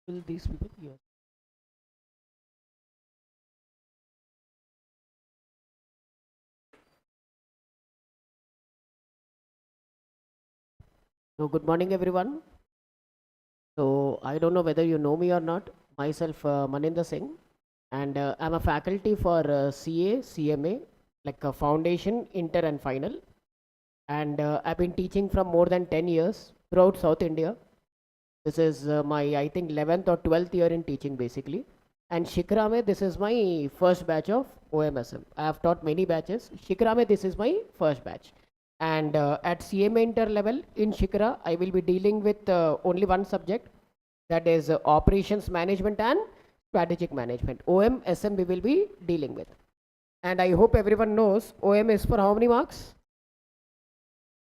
Will these people? Yes. So good morning, everyone. So I don't know whether you know me or not. Myself, Maninder Singh, and I'm a faculty for CA, CMA, like a foundation, inter, and final. And I've been teaching from more than 10 years throughout South India. This is my, I think, 11th or 12th year in teaching, basically. And Shikrame, this is my first batch of OMSM. I have taught many batches. Shikrame, this is my first batch. And at cmainter level in Shikra, I will be dealing with only one subject, that is operations management and strategic management. OMSM we will be dealing with. And I hope everyone knows OM is for how many marks?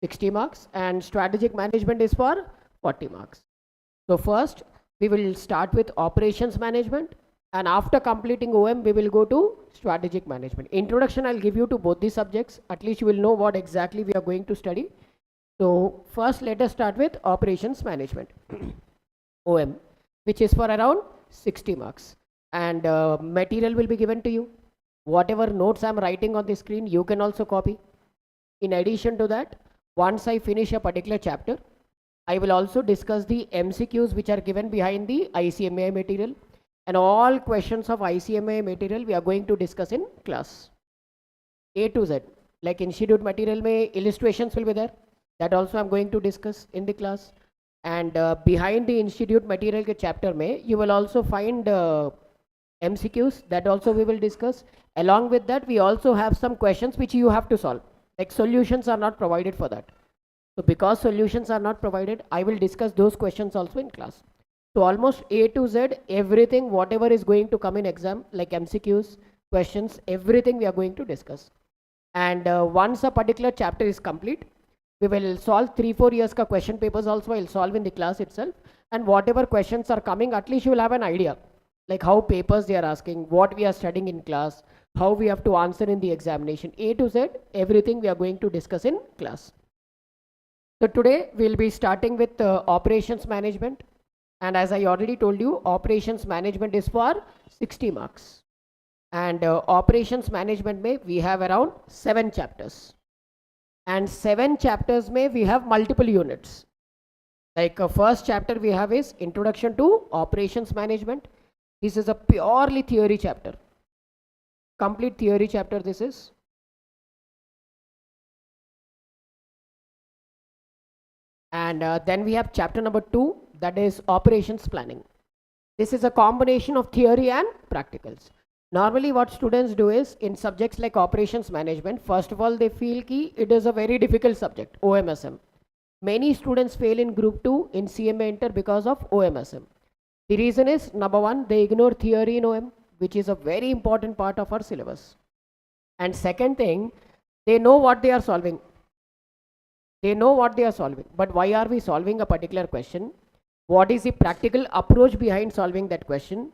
60 marks, and strategic management is for 40 marks. So first we will start with operations management, and after completing OM we will go to strategic management. Introduction I'll give you to both these subjects, at least you will know what exactly we are going to study. So first let us start with operations management OM, which is for around 60 marks, and material will be given to you. Whatever notes I'm writing on the screen you can also copy. In addition to that, once I finish a particular chapter, I will also discuss the MCQs which are given behind the ICMI material, and all questions of ICMI material we are going to discuss in class. A to Z. Like institute material mein illustrations will be there. That also I'm going to discuss in the class. And behind the institute material ke chapter mein, you will also find MCQs, that also we will discuss. Along with that, we also have some questions which you have to solve. Like solutions are not provided for that. So because solutions are not provided, I will discuss those questions also in class. So almost A to Z, everything, whatever is going to come in exam, like MCQs, questions, everything we are going to discuss. And once a particular chapter is complete, we will solve 3-4 years ka question papers also I'll solve in the class itself. And whatever questions are coming, at least you will have an idea, like how papers they are asking, what we are studying in class, how we have to answer in the examination. A to Z, everything we are going to discuss in class. So today we'll be starting with operations management, and as I already told you, operations management is for 60 marks, and operations management may we have around 7 chapters, and 7 chapters may we have multiple units. Like first chapter we have is introduction to operations management. This is a purely theory chapter, complete theory chapter this is. And then we have chapter number 2, that is operations planning. This is a combination of theory and practicals. Normally what students do is, in subjects like operations management, first of all they feel ki it is a very difficult subject, OMSM. Many students fail in group 2 in cmainter because of OMSM. The reason is, number one, they ignore theory in OM, which is a very important part of our syllabus. And second thing, they know what they are solving. They know what they are solving, but why are we solving a particular question? What is the practical approach behind solving that question?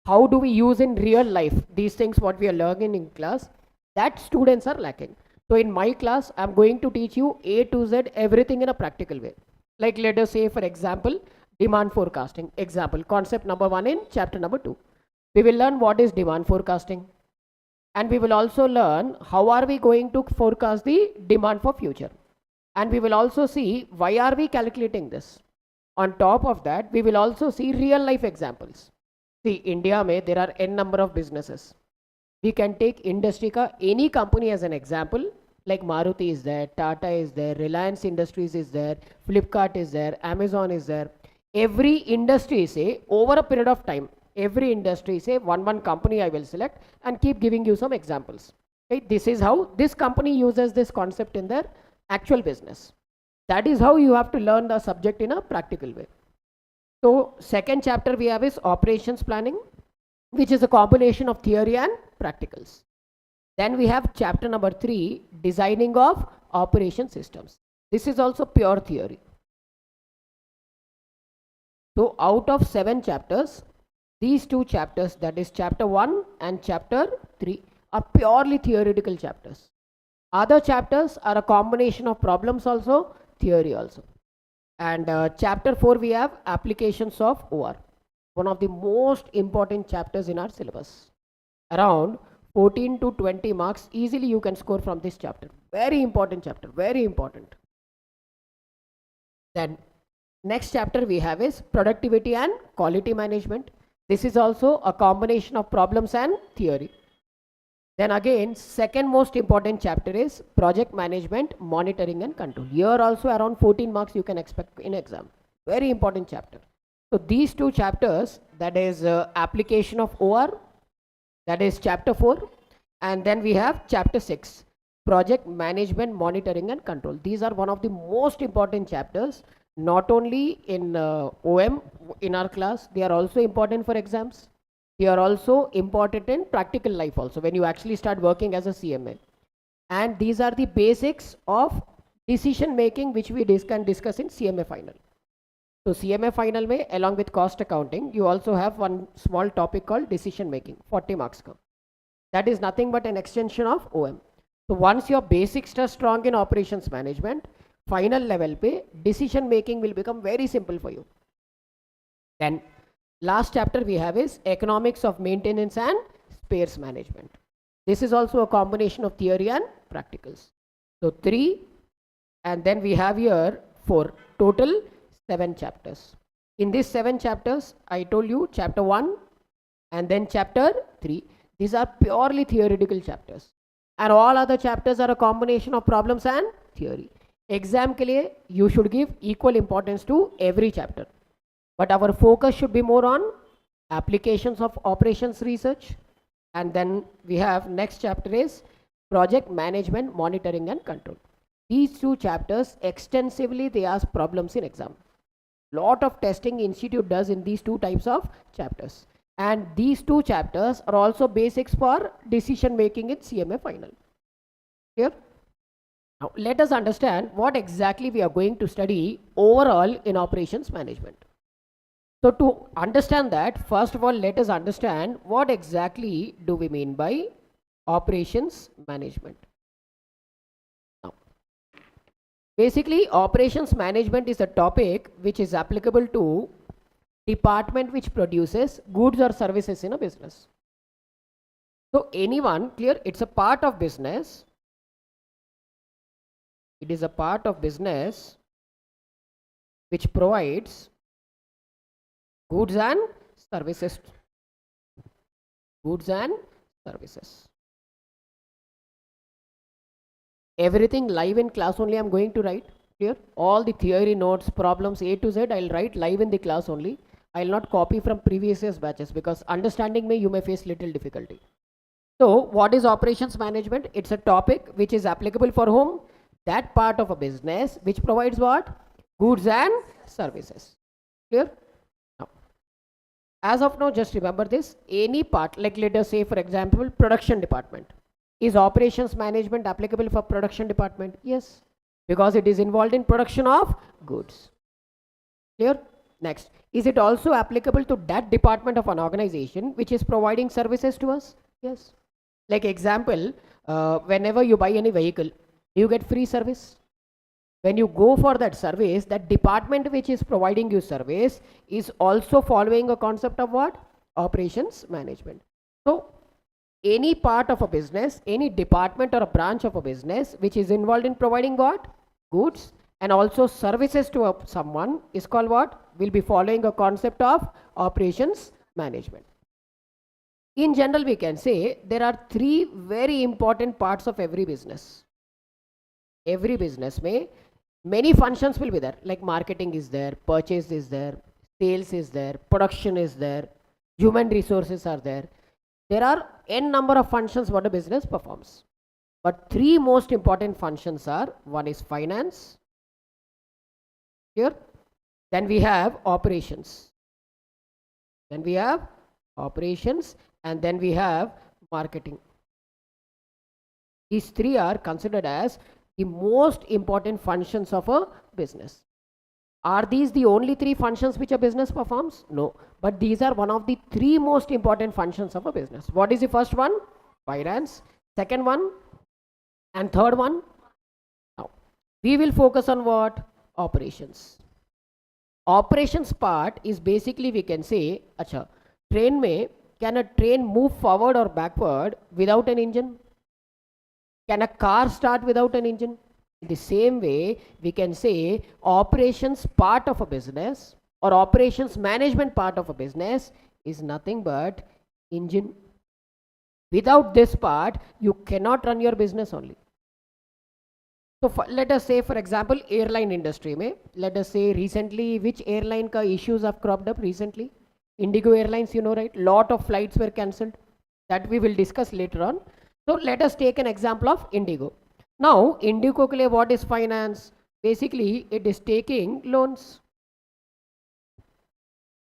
How do we use in real life these things what we are learning in class? That students are lacking. So in my class, I'm going to teach you A to Z everything in a practical way. Like let us say, for example, demand forecasting. Example, concept number 1 in chapter number 2. We will learn what is demand forecasting. And we will also learn how are we going to forecast the demand for future. And we will also see why are we calculating this. On top of that, we will also see real life examples. See, India mein there are n number of businesses. We can take industry ka any company as an example, like Maruti is there, Tata is there, Reliance Industries is there, Flipkart is there, Amazon is there. Every industry say over a period of time, every industry say one company I will select and keep giving you some examples. Okay, this is how this company uses this concept in their actual business. That is how you have to learn the subject in a practical way. So second chapter we have is operations planning, which is a combination of theory and practicals. Then we have chapter number 3, designing of operation systems. This is also pure theory. So out of 7 chapters, these 2 chapters, that is chapter 1 and chapter 3, are purely theoretical chapters. Other chapters are a combination of problems also, theory also. And chapter 4 we have applications of OR. one of the most important chapters in our syllabus. Around 14 to 20 marks easily you can score from this chapter. Very important chapter, very important. Then next chapter we have is productivity and quality management. This is also a combination of problems and theory. Then again, second most important chapter is project management, monitoring and control. Here also around 14 marks you can expect in exam. Very important chapter. So these two chapters, that is application of OR, that is chapter 4, and then we have chapter 6, project management, monitoring and control. These are one of the most important chapters, not only in OM in our class, they are also important for exams. They are also important in practical life also when you actually start working as a CMA. And these are the basics of decision making which we can discuss in CMA final. So CMA final mein, along with cost accounting, you also have one small topic called decision making, 40 marks ka. That is nothing but an extension of OM. So once your basics are strong in operations management, final level pe decision making will become very simple for you. Then last chapter we have is economics of maintenance and spares management. This is also a combination of theory and practicals. So 3, and then we have here 4, total 7 chapters. In these 7 chapters, I told you chapter 1 and then chapter 3. These are purely theoretical chapters. And all other chapters are a combination of problems and theory. Exam ke liye, you should give equal importance to every chapter. But our focus should be more on applications of operations research. And then we have next chapter is project management, monitoring and control. These 2 chapters extensively they ask problems in exam. Lot of testing institute does in these 2 types of chapters. And these 2 chapters are also basics for decision making in CMA final. Clear? Now let us understand what exactly we are going to study overall in operations management. So to understand that, first of all, let us understand what exactly do we mean by operations management. Now, basically, operations management is a topic which is applicable to department which produces goods or services in a business. So anyone, clear, it's a part of business. It is a part of business which provides goods and services. Goods and services. Everything live in class only I'm going to write. Clear? All the theory notes, problems A to Z, I'll write live in the class only. I'll not copy from previous year's batches because understanding me you may face little difficulty. So what is operations management? It's a topic which is applicable for whom? That part of a business which provides what? Goods and services. Clear? As of now, just remember this, any part, like let us say for example, production department. Is operations management applicable for production department? Yes, because it is involved in production of goods. Clear? Next, is it also applicable to that department of an organization which is providing services to us? Yes. Like example, whenever you buy any vehicle, you get free service. When you go for that service, that department which is providing you service is also following a concept of what? Operations management. So any part of a business, any department or a branch of a business which is involved in providing what? Goods and also services to someone is called what? Will be following a concept of operations management. In general, we can say there are 3 very important parts of every business. Every business may many functions will be there, like marketing is there, purchase is there, sales is there, production is there, human resources are there. There are n number of functions what a business performs. But 3 most important functions are, one is finance, here, then we have operations, then we have operations, and then we have marketing. These 3 are considered as the most important functions of a business. Are these the only 3 functions which a business performs? No, but these are one of the 3 most important functions of a business. What is the first one? Finance. Second one and third one. Now we will focus on what? Operations. Operations part is basically we can say, acha, train में can a train move forward or backward without an engine? Can a car start without an engine? In the same way, we can say operations part of a business or operations management part of a business is nothing but engine. Without this part, you cannot run your business only. So let us say, for example, airline industry में, let us say recently which airline ka issues have cropped up recently? Indigo Airlines, you know, right? Lot of flights were cancelled. That we will discuss later on. So let us take an example of Indigo. Now, Indigo ke liye what is finance? Basically, it is taking loans.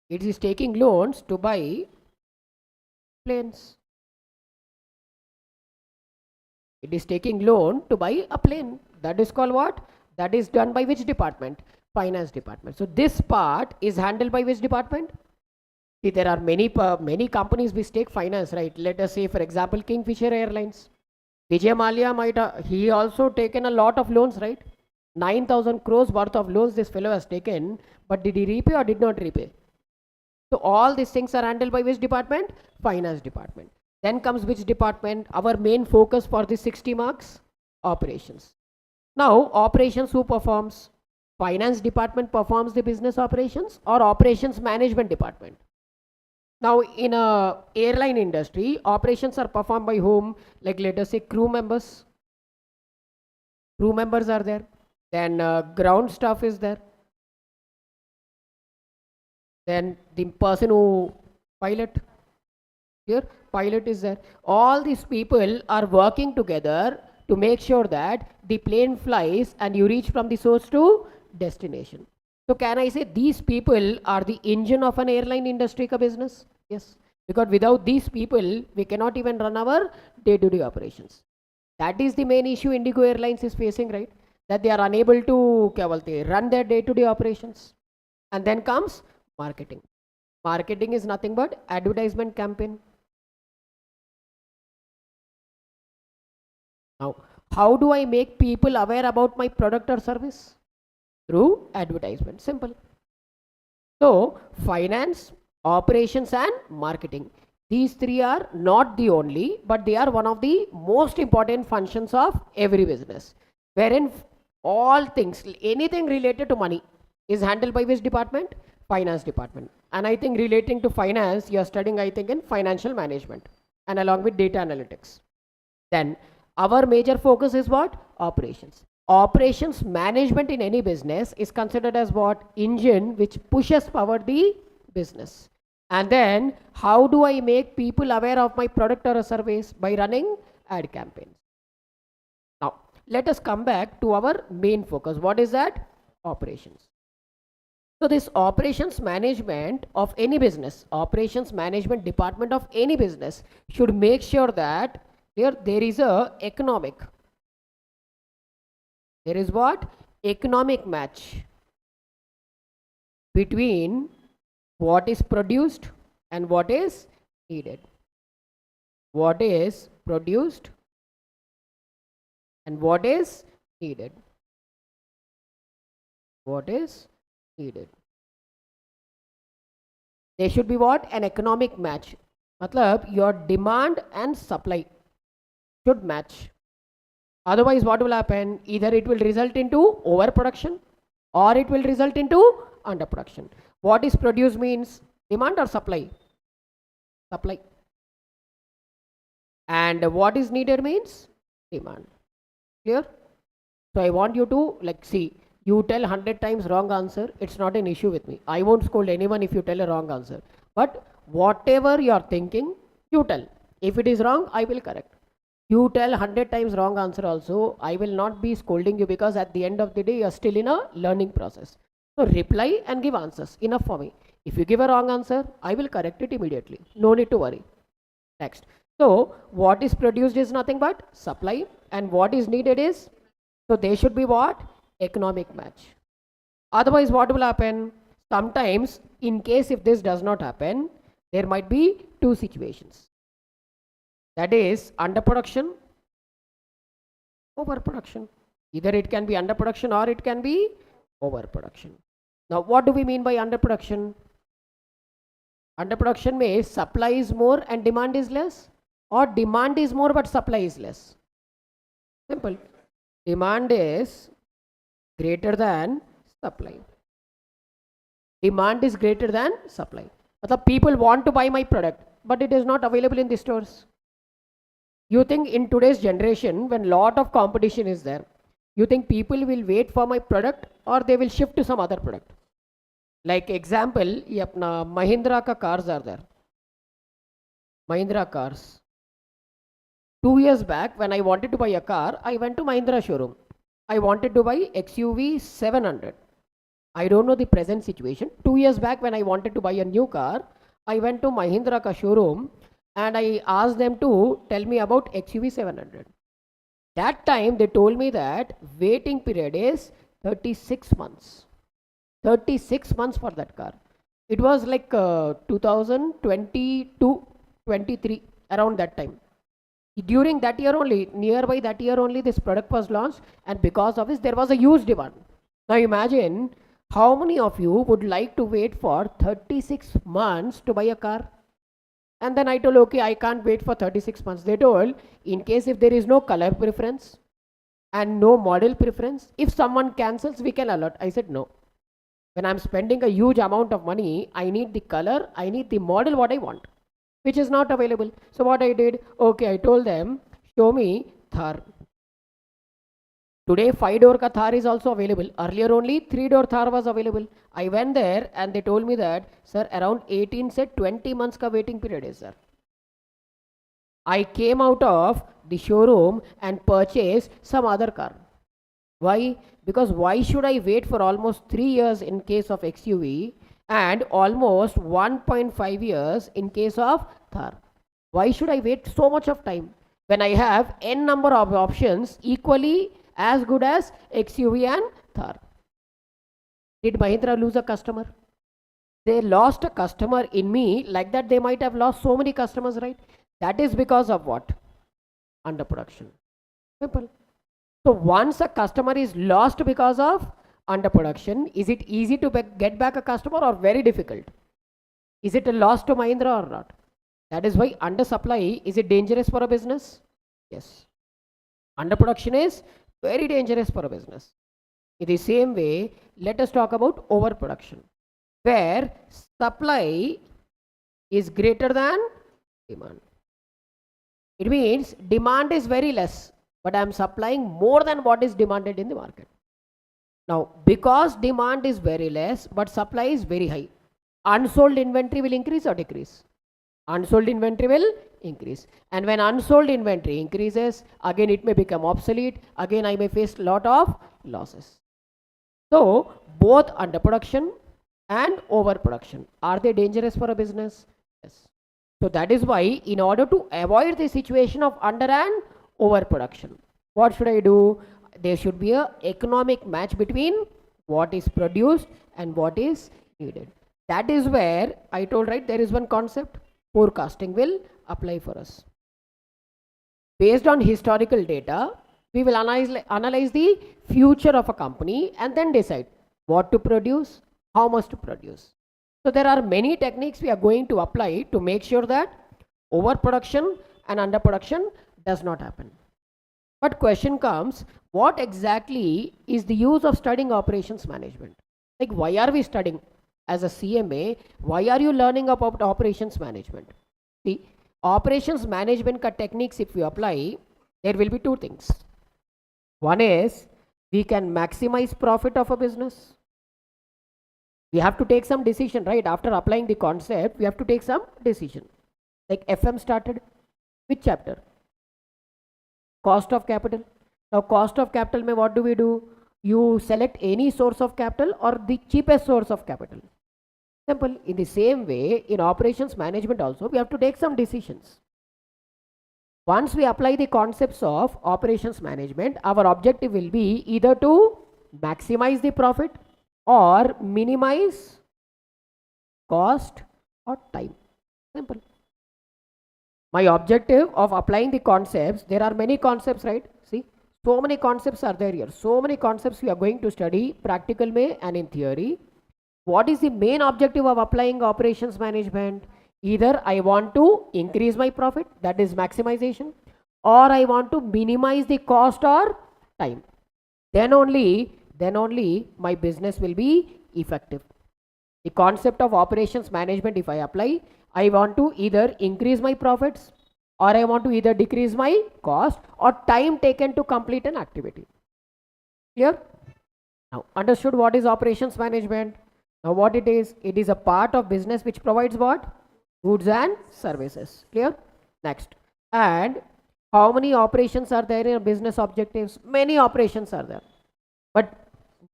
It is taking loans to buy planes. It is taking loan to buy a plane. That is called what? That is done by which department? Finance department. So this part is handled by which department? See, there are many companies which take finance, right? Let us say, for example, Kingfisher Airlines. Vijay Mallya might he also taken a lot of loans, right? 9,000 crores worth of loans this fellow has taken, but did he repay or did not repay? So all these things are handled by which department? Finance department. Then comes which department? Our main focus for the 60 marks? Operations. Now, operations who performs? Finance department performs the business operations or operations management department? Now, in a airline industry, operations are performed by whom? Like let us say crew members. Crew members are there. Then ground staff is there. Then the person who pilot. Here, pilot is there. All these people are working together to make sure that the plane flies and you reach from the source to destination. So can I say these people are the engine of an airline industry ka business? Yes. Because without these people, we cannot even run our day-to-day operations. That is the main issue Indigo Airlines is facing, right? That they are unable to run their day-to-day operations. And then comes marketing. Marketing is nothing but advertisement campaign. Now, how do I make people aware about my product or service? Through advertisement. Simple. So, finance, operations and marketing. These three are not the only, but they are one of the most important functions of every business. Wherein all things, anything related to money is handled by which department? Finance department. And I think relating to finance, you are studying, I think, in financial management and along with data analytics. Then our major focus is what? Operations. Operations management in any business is considered as what? Engine which pushes forward the business. And then how do I make people aware of my product or a service? By running ad campaigns. Now, let us come back to our main focus. What is that? Operations. So this operations management of any business, operations management department of any business should make sure that there is a economic. There is what? Economic match between what is produced and what is needed. What is produced and what is needed. What is needed. There should be what? An economic match. Matlab, your demand and supply should match. Otherwise, what will happen? Either it will result into overproduction or it will result into underproduction. What is produced means demand or supply? Supply. And what is needed means demand. Clear? So I want you to see, you tell 100 times wrong answer, it's not an issue with me. I won't scold anyone if you tell a wrong answer. But whatever you are thinking, you tell. If it is wrong, I will correct. You tell 100 times wrong answer also, I will not be scolding you because at the end of the day, you are still in a learning process. So reply and give answers. Enough for me. If you give a wrong answer, I will correct it immediately. No need to worry. Next. So what is produced is nothing but supply, and what is needed is, so they should be what? Economic match. Otherwise, what will happen? Sometimes, in case if this does not happen, there might be two situations. That is underproduction, overproduction. Either it can be underproduction or it can be overproduction. Now, what do we mean by underproduction? Underproduction means supply is more and demand is less, or demand is more but supply is less. Simple. Demand is greater than supply. Demand is greater than supply. Matlab people want to buy my product, but it is not available in the stores. You think in today's generation, when lot of competition is there, you think people will wait for my product or they will shift to some other product? Like example, ये अपना महिंद्रा का cars are there. Mahindra cars. 2 years back, when I wanted to buy a car, I went to Mahindra showroom. I wanted to buy XUV 700. I don't know the present situation. 2 years back, when I wanted to buy a new car, I went to Mahindra ka showroom and I asked them to tell me about XUV 700. That time they told me that waiting period is 36 months. 36 months for that car. It was like 2022, 23, around that time. During that year only, nearby that year only, this product was launched, and because of this, there was a huge demand. Now imagine how many of you would like to wait for 36 months to buy a car? And then I told, okay, I can't wait for 36 months. They told, in case if there is no color preference and no model preference, if someone cancels, we can alert. I said, no. When I'm spending a huge amount of money, I need the color, I need the model what I want, which is not available. So what I did, okay, I told them, show me Thar. Today 5-door ka Thar is also available. Earlier only 3-door Thar was available. I went there and they told me that, sir, around 18 se 20 months ka waiting period is, sir. I came out of the showroom and purchased some other car. Why? Because why should I wait for almost 3 years in case of XUV and almost 1.5 years in case of Thar? Why should I wait so much of time when I have n number of options equally as good as XUV and Thar? Did Mahindra lose a customer? They lost a customer in me. Like that they might have lost so many customers, right? That is because of what? Underproduction. Simple. So once a customer is lost because of underproduction, is it easy to get back a customer or very difficult? Is it a loss to Mahindra or not? That is why undersupply, is it dangerous for a business? Yes. Underproduction is very dangerous for a business. In the same way, let us talk about overproduction, where supply is greater than demand. It means demand is very less, but I am supplying more than what is demanded in the market. Now, because demand is very less, but supply is very high, unsold inventory will increase or decrease? Unsold inventory will increase. And when unsold inventory increases, again it may become obsolete. Again, I may face a lot of losses. So, both underproduction and overproduction, are they dangerous for a business? Yes. So, that is why in order to avoid the situation of under and overproduction, what should I do? There should be an economic match between what is produced and what is needed. That is where I told, right, there is one concept, forecasting will apply for us. Based on historical data, we will analyze the future of a company and then decide what to produce, how much to produce. So there are many techniques we are going to apply to make sure that overproduction and underproduction does not happen. But question comes, what exactly is the use of studying operations management? Like, why are we studying? As a CMA, why are you learning about operations management? See, operations management ka techniques if we apply, there will be two things. One is, we can maximize profit of a business. We have to take some decision, right? After applying the concept, we have to take some decision. Like FM started, which chapter? Cost of capital. Now, cost of capital mein what do we do? You select any source of capital or the cheapest source of capital. Simple. In the same way, in operations management also, we have to take some decisions. Once we apply the concepts of operations management, our objective will be either to maximize the profit or minimize cost or time. Simple. My objective of applying the concepts, there are many concepts, right? See, so many concepts are there here. So many concepts we are going to study practical way and in theory. What is the main objective of applying operations management? Either I want to increase my profit, that is maximization, or I want to minimize the cost or time. Then only my business will be effective. The concept of operations management, if I apply, I want to either increase my profits, or I want to either decrease my cost or time taken to complete an activity. Clear? Now, understood what is operations management? Now, what it is a part of business which provides what? Goods and services. Clear? Next. And how many operations are there in business objectives? Many operations are there. But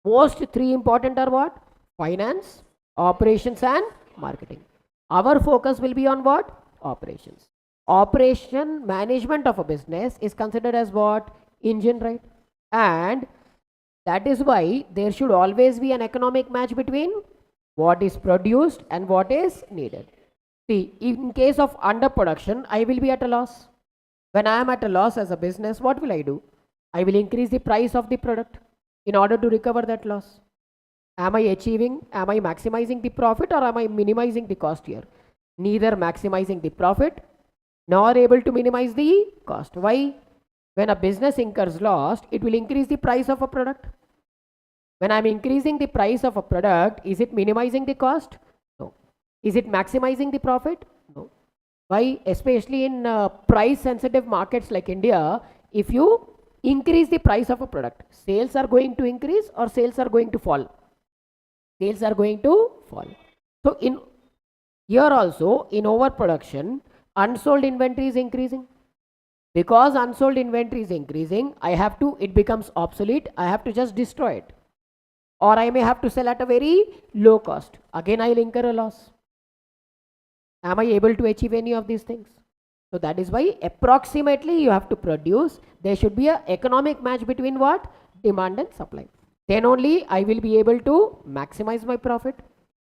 most three important are what? Finance, operations and marketing. Our focus will be on what? Operations. Operation management of a business is considered as what? Engine, right? And that is why there should always be an economic match between what is produced and what is needed. See, in case of underproduction, I will be at a loss. When I am at a loss as a business, what will I do? I will increase the price of the product in order to recover that loss. Am I maximizing the profit, or am I minimizing the cost here? Neither maximizing the profit nor able to minimize the cost. Why? When a business incurs loss, it will increase the price of a product. When I'm increasing the price of a product, is it minimizing the cost? No. Is it maximizing the profit? No. Why? Especially in price sensitive markets like India, if you increase the price of a product, sales are going to increase or sales are going to fall? Sales are going to fall. So in here also, in overproduction, unsold inventory is increasing. Because unsold inventory is increasing, it becomes obsolete. I have to just destroy it. Or I may have to sell at a very low cost. Again, I will incur a loss. Am I able to achieve any of these things? So that is why approximately you have to produce. There should be an economic match between what? Demand and supply. Then only I will be able to maximize my profit.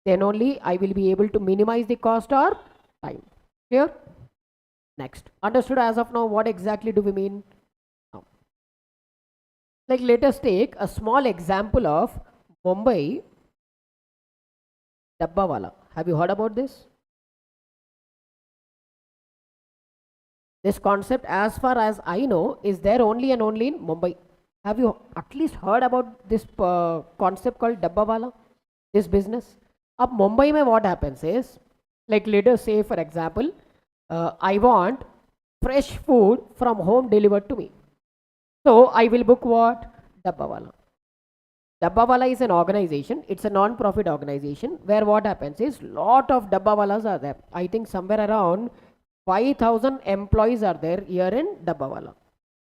Then only I will be able to minimize the cost or time. Clear? Next. Understood as of now what exactly do we mean? Now, like let us take a small example of Mumbai Dabbawala. Have you heard about this? This concept, as far as I know, is there only and only in Mumbai. Have you at least heard about this concept called Dabbawala? This business? Up Mumbai mein what happens is, like let us say for example, I want fresh food from home delivered to me. So I will book what? Dabbawala. Dabbawala is an organization. It's a non-profit organization where what happens is lot of Dabbawalas are there. I think somewhere around 5,000 employees are there here in Dabbawala.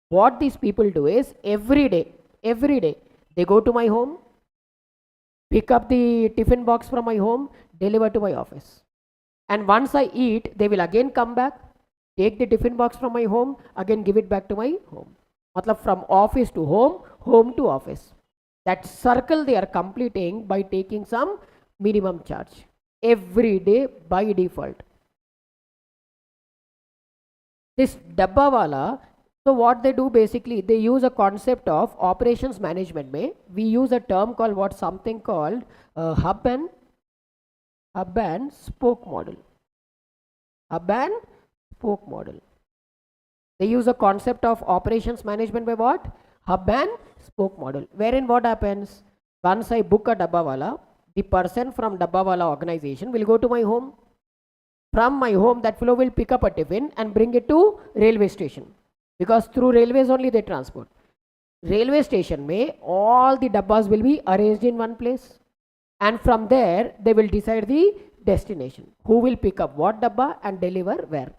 What these people do is every day, they go to my home, pick up the tiffin box from my home, deliver to my office. And once I eat, they will again come back, take the tiffin box from my home, again give it back to my home. Matlab from office to home, home to office. That circle they are completing by taking some minimum charge every day by default. This Dabbawala, so what they do basically, they use a concept of operations management. We use a term called something called hub and spoke model. Hub and spoke model. They use a concept of operations management by what? Hub and spoke model. Wherein what happens? Once I book a Dabbawala, the person from Dabbawala organization will go to my home. From my home, that fellow will pick up a tiffin and bring it to railway station. Because through railways only they transport. Railway station may all the dabbas will be arranged in one place. And from there, they will decide the destination. Who will pick up what dabba and deliver where.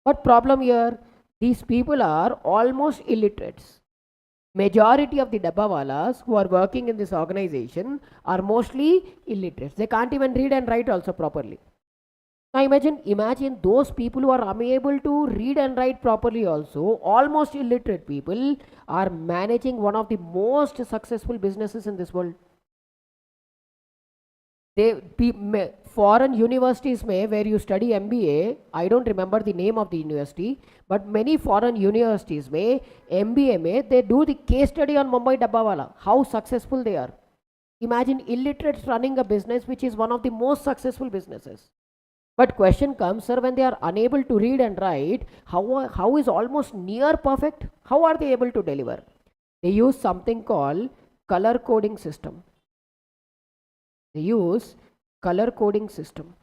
What problem here? These people are almost illiterates. Majority of the dabbawalas who are working in this organization are mostly illiterates. They can't even read and write also properly. Now imagine those people who are unable to read and write properly also, almost illiterate people are managing one of the most successful businesses in this world. Foreign universities where you study MBA, I don't remember the name of the university, but many foreign universities MBA they do the case study on Mumbai Dabbawala, how successful they are. Imagine illiterates running a business which is one of the most successful businesses. But question comes, sir, when they are unable to read and write, how is almost near perfect? How are they able to deliver? They use something called color coding system. They use color coding system.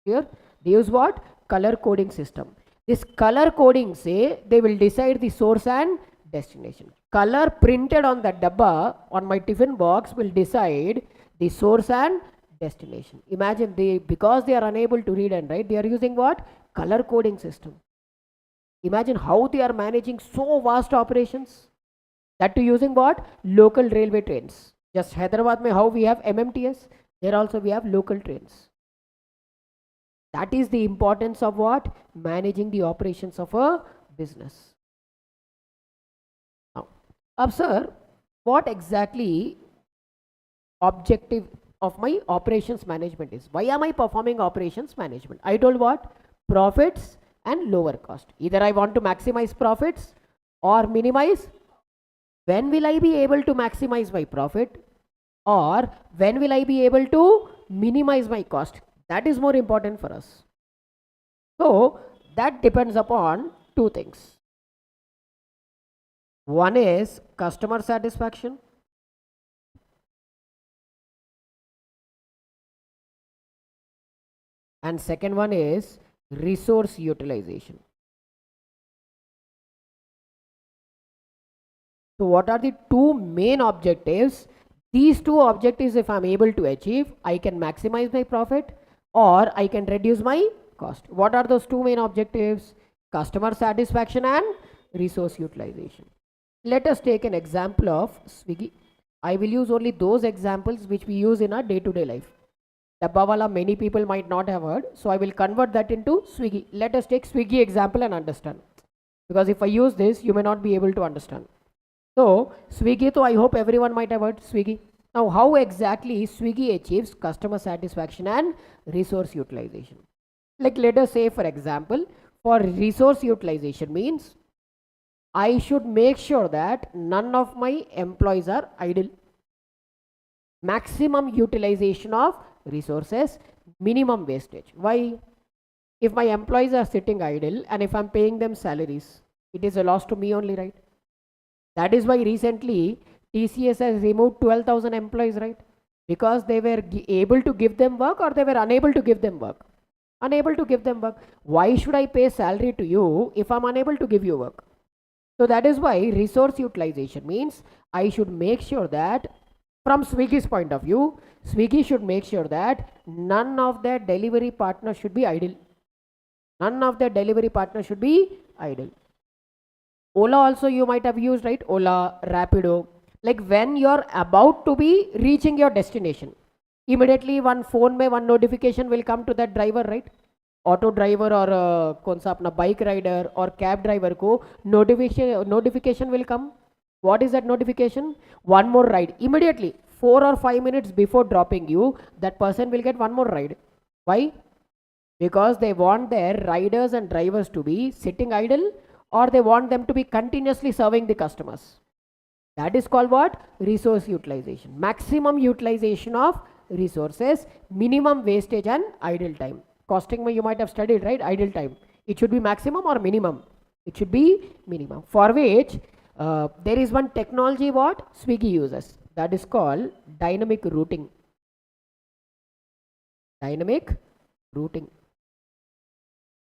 Here, they use what? Color coding system. This color coding say they will decide the source and destination. Color printed on the dabba on my tiffin box will decide the source and destination. Imagine because they are unable to read and write, they are using what? Color coding system. Imagine how they are managing so vast operations. That too using what? Local railway trains. Just Hyderabad mein how we have MMTS, there also we have local trains. That is the importance of what? Managing the operations of a business. Now, observe what exactly objective of my operations management is. Why am I performing operations management? I told what? Profits and lower cost. Either I want to maximize profits or minimize. When will I be able to maximize my profit, or when will I be able to minimize my cost? That is more important for us. So that depends upon two things. One is customer satisfaction. And second one is resource utilization. So what are the two main objectives? These two objectives, if I'm able to achieve, I can maximize my profit or I can reduce my cost. What are those two main objectives? Customer satisfaction and resource utilization. Let us take an example of Swiggy. I will use only those examples which we use in our day-to-day life. Dabbawala many people might not have heard, so I will convert that into Swiggy. Let us take Swiggy example and understand. Because if I use this, you may not be able to understand. So Swiggy, I hope everyone might have heard Swiggy. Now how exactly Swiggy achieves customer satisfaction and resource utilization? Like let us say for example, for resource utilization means I should make sure that none of my employees are idle. Maximum utilization of resources, minimum wastage. Why? If my employees are sitting idle and if I'm paying them salaries, it is a loss to me only, right? That is why recently TCS has removed 12,000 employees, right? Because they were able to give them work or they were unable to give them work. Unable to give them work. Why should I pay salary to you if I'm unable to give you work? So that is why resource utilization means I should make sure that from Swiggy's point of view, Swiggy should make sure that none of their delivery partners should be idle. None of their delivery partners should be idle. Ola also you might have used, right? Ola, Rapido. Like when you're about to be reaching your destination, immediately one phone mein one notification will come to that driver, right? Auto driver or kaun sa apna bike rider or cab driver ko notification will come. What is that notification? One more ride. Immediately 4 or 5 minutes before dropping you, that person will get one more ride. Why? Because they want their riders and drivers to be sitting idle, or they want them to be continuously serving the customers. That is called what? Resource utilization. Maximum utilization of resources, minimum wastage and idle time. Costing you might have studied, right? Idle time. It should be maximum or minimum? It should be minimum. For which there is one technology what Swiggy uses. That is called dynamic routing. Dynamic routing.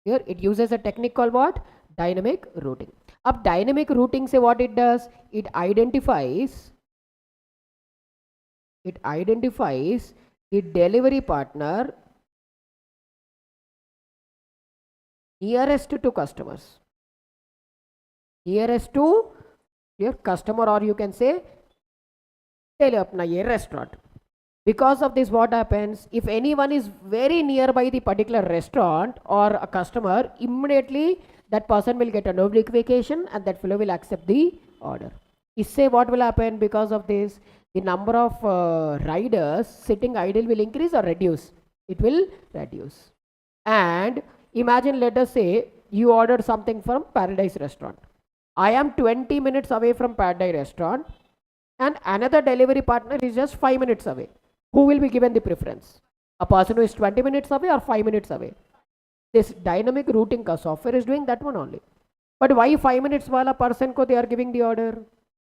Here it uses a technique called what? Dynamic routing. Up dynamic routing say what it does? It identifies the delivery partner nearest to customers. Nearest to your customer, or you can say restaurant. Because of this, what happens? If anyone is very nearby the particular restaurant or a customer, immediately that person will get a notification and that fellow will accept the order. Isse what will happen? Because of this, the number of riders sitting idle will increase or reduce? It will reduce. And imagine, let us say you ordered something from Paradise Restaurant. I am 20 minutes away from Paradise Restaurant. and another delivery partner is just 5 minutes away. Who will be given the preference? A person who is 20 minutes away or 5 minutes away? This dynamic routing ka software is doing that one only. But why 5 minutes wala person ko they are giving the order?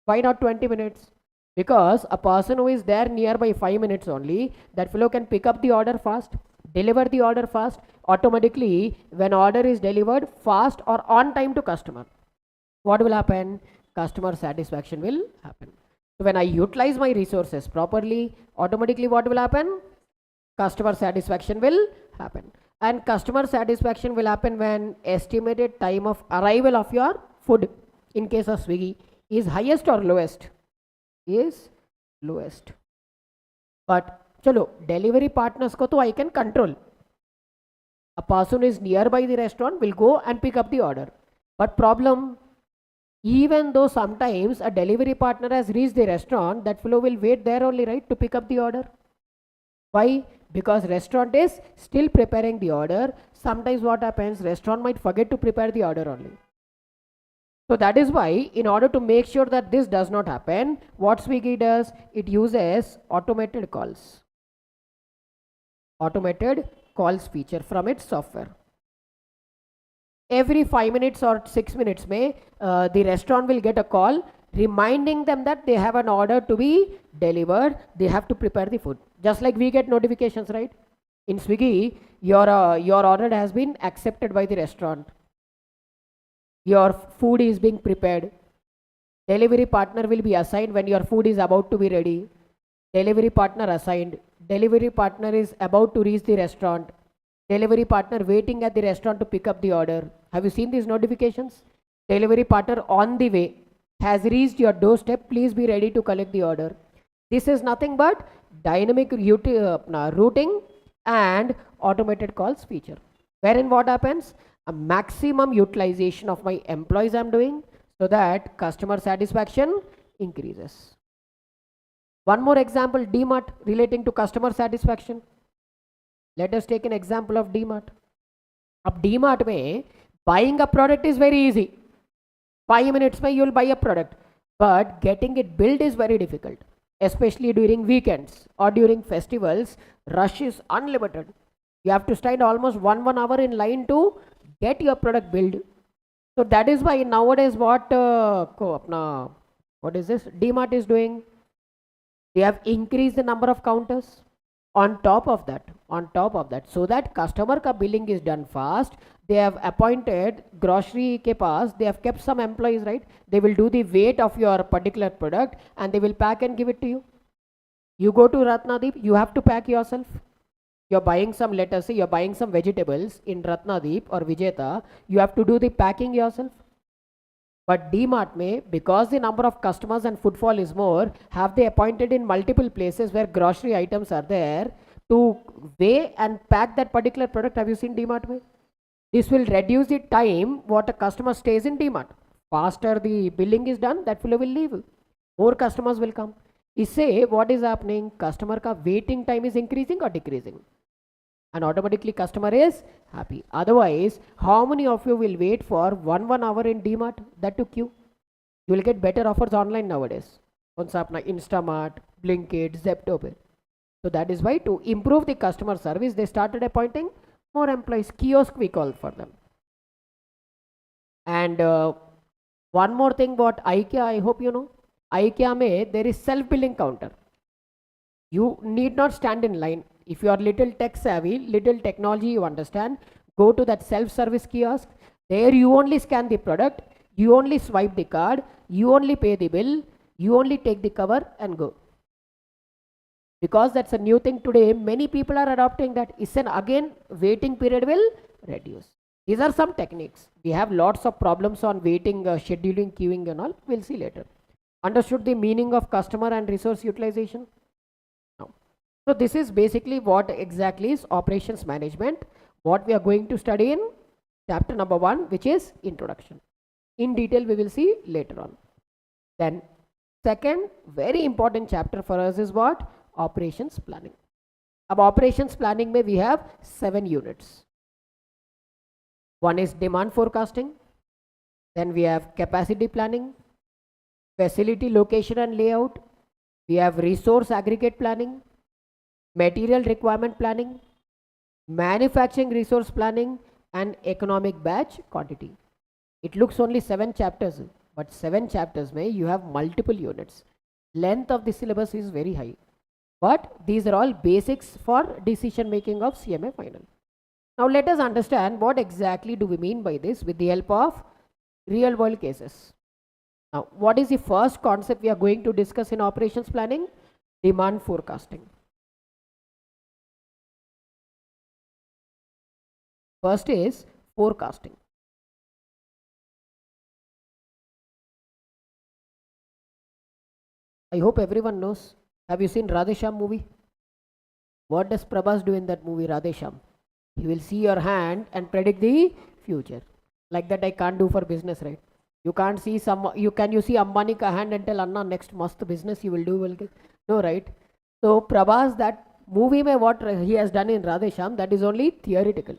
Why not 20 minutes? Because a person who is there nearby 5 minutes only, that fellow can pick up the order fast, deliver the order fast, automatically when order is delivered fast or on time to customer. What will happen? Customer satisfaction will happen. So when I utilize my resources properly, automatically what will happen? Customer satisfaction will happen. And customer satisfaction will happen when estimated time of arrival of your food in case of Swiggy is highest or lowest? Is lowest. But chalo, delivery partners ko to I can control. A person is nearby the restaurant will go and pick up the order. But problem, even though sometimes a delivery partner has reached the restaurant, that fellow will wait there only, right, to pick up the order. Why? Because restaurant is still preparing the order. Sometimes what happens, restaurant might forget to prepare the order only. So that is why, in order to make sure that this does not happen, what Swiggy does, it uses automated calls. Automated calls feature from its software. Every 5 minutes or 6 minutes the restaurant will get a call reminding them that they have an order to be delivered. They have to prepare the food. Just like we get notifications, right? In Swiggy, your order has been accepted by the restaurant. Your food is being prepared. Delivery partner will be assigned when your food is about to be ready. Delivery partner assigned. Delivery partner is about to reach the restaurant. Delivery partner waiting at the restaurant to pick up the order. Have you seen these notifications? Delivery partner on the way, has reached your doorstep. Please be ready to collect the order. This is nothing but dynamic routing and automated calls feature. Wherein what happens? A maximum utilization of my employees I'm doing so that customer satisfaction increases. One more example, DMart relating to customer satisfaction. Let us take an example of DMart. Ab DMart mein buying a product is very easy. 5 minutes mein you will buy a product, but getting it built is very difficult, especially during weekends or during festivals. Rush is unlimited. You have to stand almost one hour in line to get your product built. So that is why nowadays what is this DMart is doing? They have increased the number of counters. On top of that, so that customer ka billing is done fast, they have appointed grocery ke paas, they have kept some employees, right? They will do the weight of your particular product and they will pack and give it to you. You go to Ratnadeep, you have to pack yourself. You're buying some, let us say, you're buying some vegetables in Ratnadeep or Vijeta, you have to do the packing yourself. But DMart may, because the number of customers and footfall is more, have they appointed in multiple places where grocery items are there to weigh and pack that particular product. Have you seen DMart may? This will reduce the time what a customer stays in DMart. Faster the billing is done, that fellow will leave. More customers will come. Isse what is happening? Customer ka waiting time is increasing or decreasing? And automatically customer is happy. Otherwise, how many of you will wait for one hour in DMart? That to queue. You will get better offers online nowadays. On Instamart, Blinkit, Zepto. So that is why to improve the customer service, they started appointing more employees. Kiosk we call for them. And one more thing what icai, I hope you know. icai mein there is self-billing counter. You need not stand in line. If you are little tech savvy, little technology you understand, go to that self-service kiosk. There you only scan the product, you only swipe the card, you only pay the bill, you only take the cover and go. Because that's a new thing today, many people are adopting that. Again, waiting period will reduce. These are some techniques. We have lots of problems on waiting, scheduling, queuing and all. We'll see later. Understood the meaning of customer and resource utilization? So this is basically what exactly is operations management, what we are going to study in chapter number 1, which is introduction. In detail we will see later on. Then second very important chapter for us is what? Operations planning. Ab operations planning mein we have 7 units. One is demand forecasting. Then we have capacity planning, facility location and layout, We have resource aggregate planning, material requirement planning, manufacturing resource planning, and economic batch quantity. It looks only 7 chapters, but 7 chapters may you have multiple units. Length of the syllabus is very high. But these are all basics for decision making of CMA final. Now let us understand what exactly do we mean by this with the help of real world cases. Now what is the first concept we are going to discuss in operations planning? Demand forecasting. First is forecasting. I hope everyone knows. Have you seen Radhesham movie? What does Prabhas do in that movie, Radhesham? He will see your hand and predict the future. Like that I can't do for business, right? You can't see you see Ambani ka hand and tell Anna next must business you will do. No, right? So Prabhas, that movie mein what he has done in Radhesham, that is only theoretical.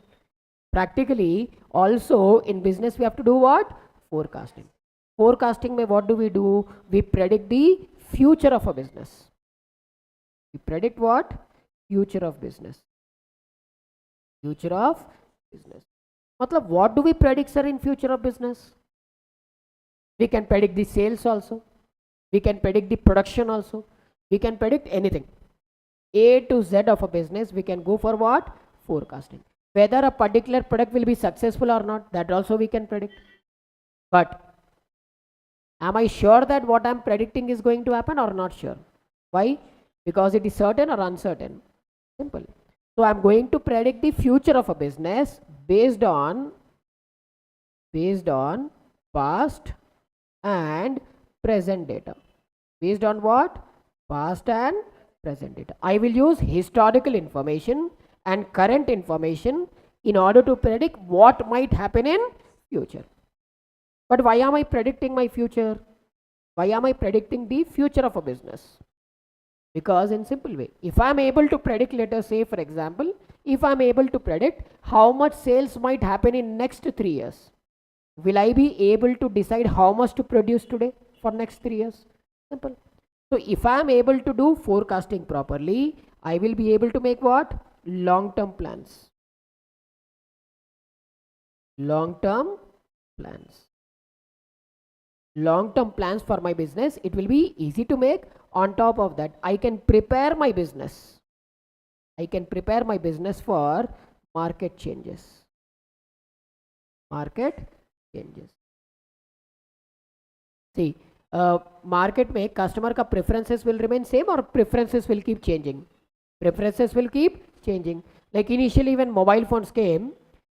Practically also in business we have to do what? Forecasting. Forecasting mein what do? We predict the future of a business. We predict what? Future of business. Future of business. Matlab, what do we predict, sir, in future of business? We can predict the sales also. We can predict the production also. We can predict anything. A to Z of a business, we can go for what? Forecasting. Whether a particular product will be successful or not, that also we can predict. But am I sure that what I am predicting is going to happen or not sure? Why? Because it is certain or uncertain. Simple. So I am going to predict the future of a business based on past and present data. Based on what? Past and present data. I will use historical information and current information in order to predict what might happen in future. But why am I predicting my future? Why am I predicting the future of a business? Because in simple way, if I am able to predict, let us say for example, if I am able to predict how much sales might happen in next 3 years, will I be able to decide how much to produce today for next 3 years? Simple. So if I am able to do forecasting properly, I will be able to make what? Long-term plans. Long-term plans. Long-term plans for my business, it will be easy to make. On top of that, I can prepare my business. I can prepare my business for market changes. Market changes. See, market में customer का preferences will remain same or preferences will keep changing? Preferences will keep changing. Like initially when mobile phones came,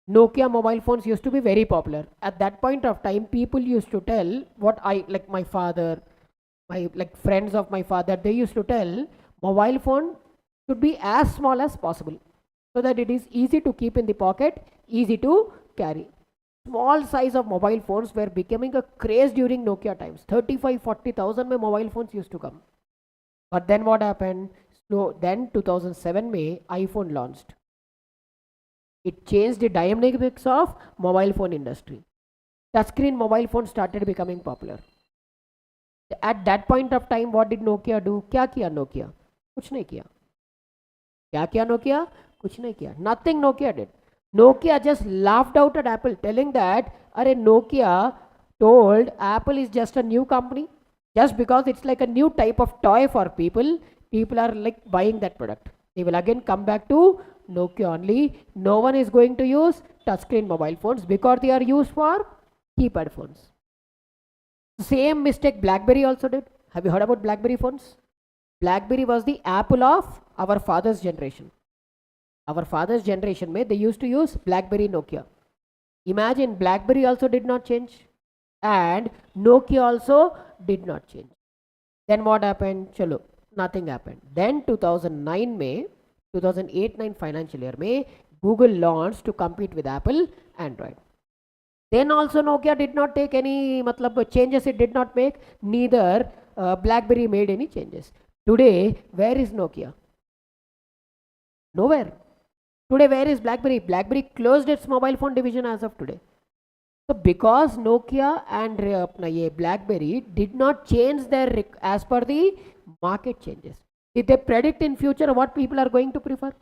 Nokia mobile phones used to be very popular. At that point of time, people used to tell what like my father, my like friends of my father, they used to tell mobile phone should be as small as possible so that it is easy to keep in the pocket, easy to carry. Small size of mobile phones were becoming a craze during Nokia times. 35-40,000 mein mobile phones used to come. But then what happened? So then 2007 May iPhone launched. It changed the dynamics of mobile phone industry. Touchscreen mobile phones started becoming popular. At that point of time, what did Nokia do? क्या किया Nokia? कुछ नहीं किया. क्या किया Nokia? कुछ नहीं किया. Nothing Nokia did. Nokia just laughed out at Apple, telling that, अरे Nokia told Apple is just a new company. Just because it's like a new type of toy for people, people are like buying that product. They will again come back to Nokia only. No one is going to use touchscreen mobile phones because they are used for keypad phones. Same mistake BlackBerry also did. Have you heard about BlackBerry phones? BlackBerry was the Apple of our father's generation. Our father's generation mein they used to use BlackBerry Nokia. Imagine BlackBerry also did not change and Nokia also did not change. Then what happened? Chalo, nothing happened. Then 2009 May, 2008-9 financial year May, Google launched to compete with Apple Android. Then also Nokia did not take any changes, it did not make. Neither BlackBerry made any changes. Today, where is Nokia? Nowhere. Today, where is BlackBerry? BlackBerry closed its mobile phone division as of today. So because Nokia and BlackBerry did not change their as per the market changes. Did they predict in future what people are going to prefer?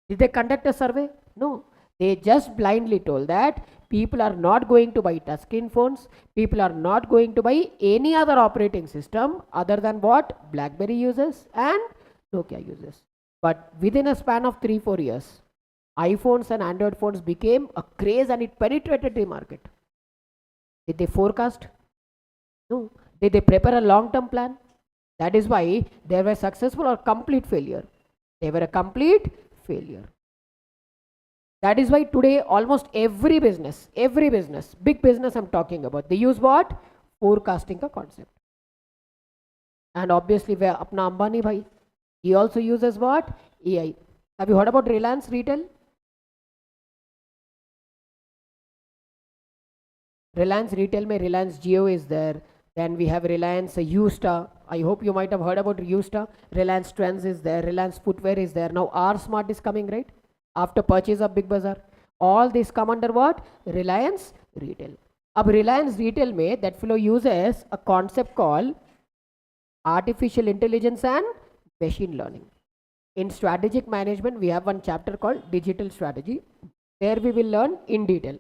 Did they conduct a survey? No. They just blindly told that people are not going to buy touchscreen phones. People are not going to buy any other operating system other than what BlackBerry uses and Nokia uses. But within a span of 3-4 years, iPhones and Android phones became a craze and it penetrated the market. Did they forecast? No. Did they prepare a long-term plan? That is why they were successful or complete failure. They were a complete failure. That is why today almost every business, big business I'm talking about, they use what? Forecasting a concept. And obviously where apna Ambani bhai, he also uses what? AI. Have you heard about Reliance Retail? Reliance Retail mein Reliance Jio is there. Then we have Reliance Usta. I hope you might have heard about Usta. Reliance Trends is there. Reliance Footwear is there. Now R Smart is coming, right? After purchase of Big Bazaar. All these come under what? Reliance Retail. Ab Reliance Retail mein that fellow uses a concept called artificial intelligence and machine learning. In strategic management, we have one chapter called digital strategy. There we will learn in detail.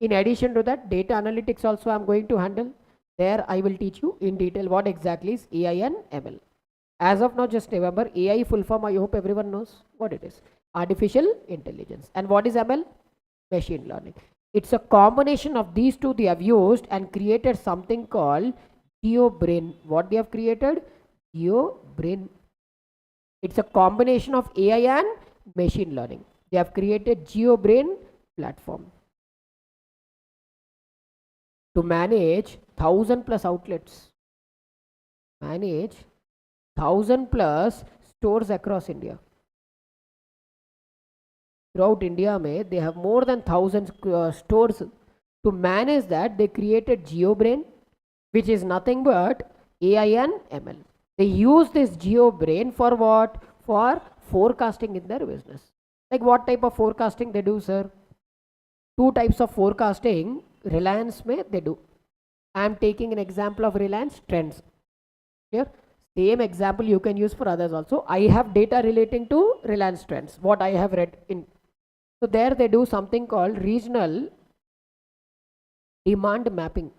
In addition to that, data analytics also I'm going to handle. There I will teach you in detail what exactly is AI and ML. As of now, just remember AI full form, I hope everyone knows what it is. Artificial intelligence. And what is ML? Machine learning. It's a combination of these two they have used and created something called GeoBrain. What they have created? GeoBrain. It's a combination of AI and machine learning. They have created GeoBrain platform to manage 1,000+ outlets, manage 1,000+ stores across India. Throughout India, they have more than 1,000 stores. To manage that, they created GeoBrain, which is nothing but AI and ML. They use this GeoBrain for what? For forecasting in their business. Like what type of forecasting they do, sir? Two types of forecasting Reliance may they do. I am taking an example of Reliance Trends. Here, same example you can use for others also. I have data relating to Reliance Trends, what I have read in. So there they do something called regional demand mapping.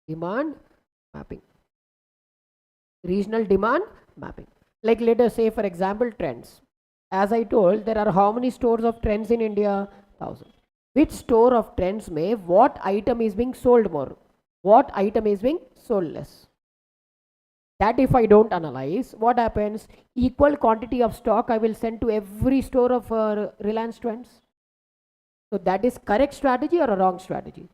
Demand mapping. Regional demand mapping. Like let us say for example Trends. As I told, there are how many stores of Trends in India? 1,000. Which store of Trends may what item is being sold more? What item is being sold less? That if I don't analyze, what happens? Equal quantity of stock I will send to every store of Reliance Trends. So that is correct strategy or a wrong strategy?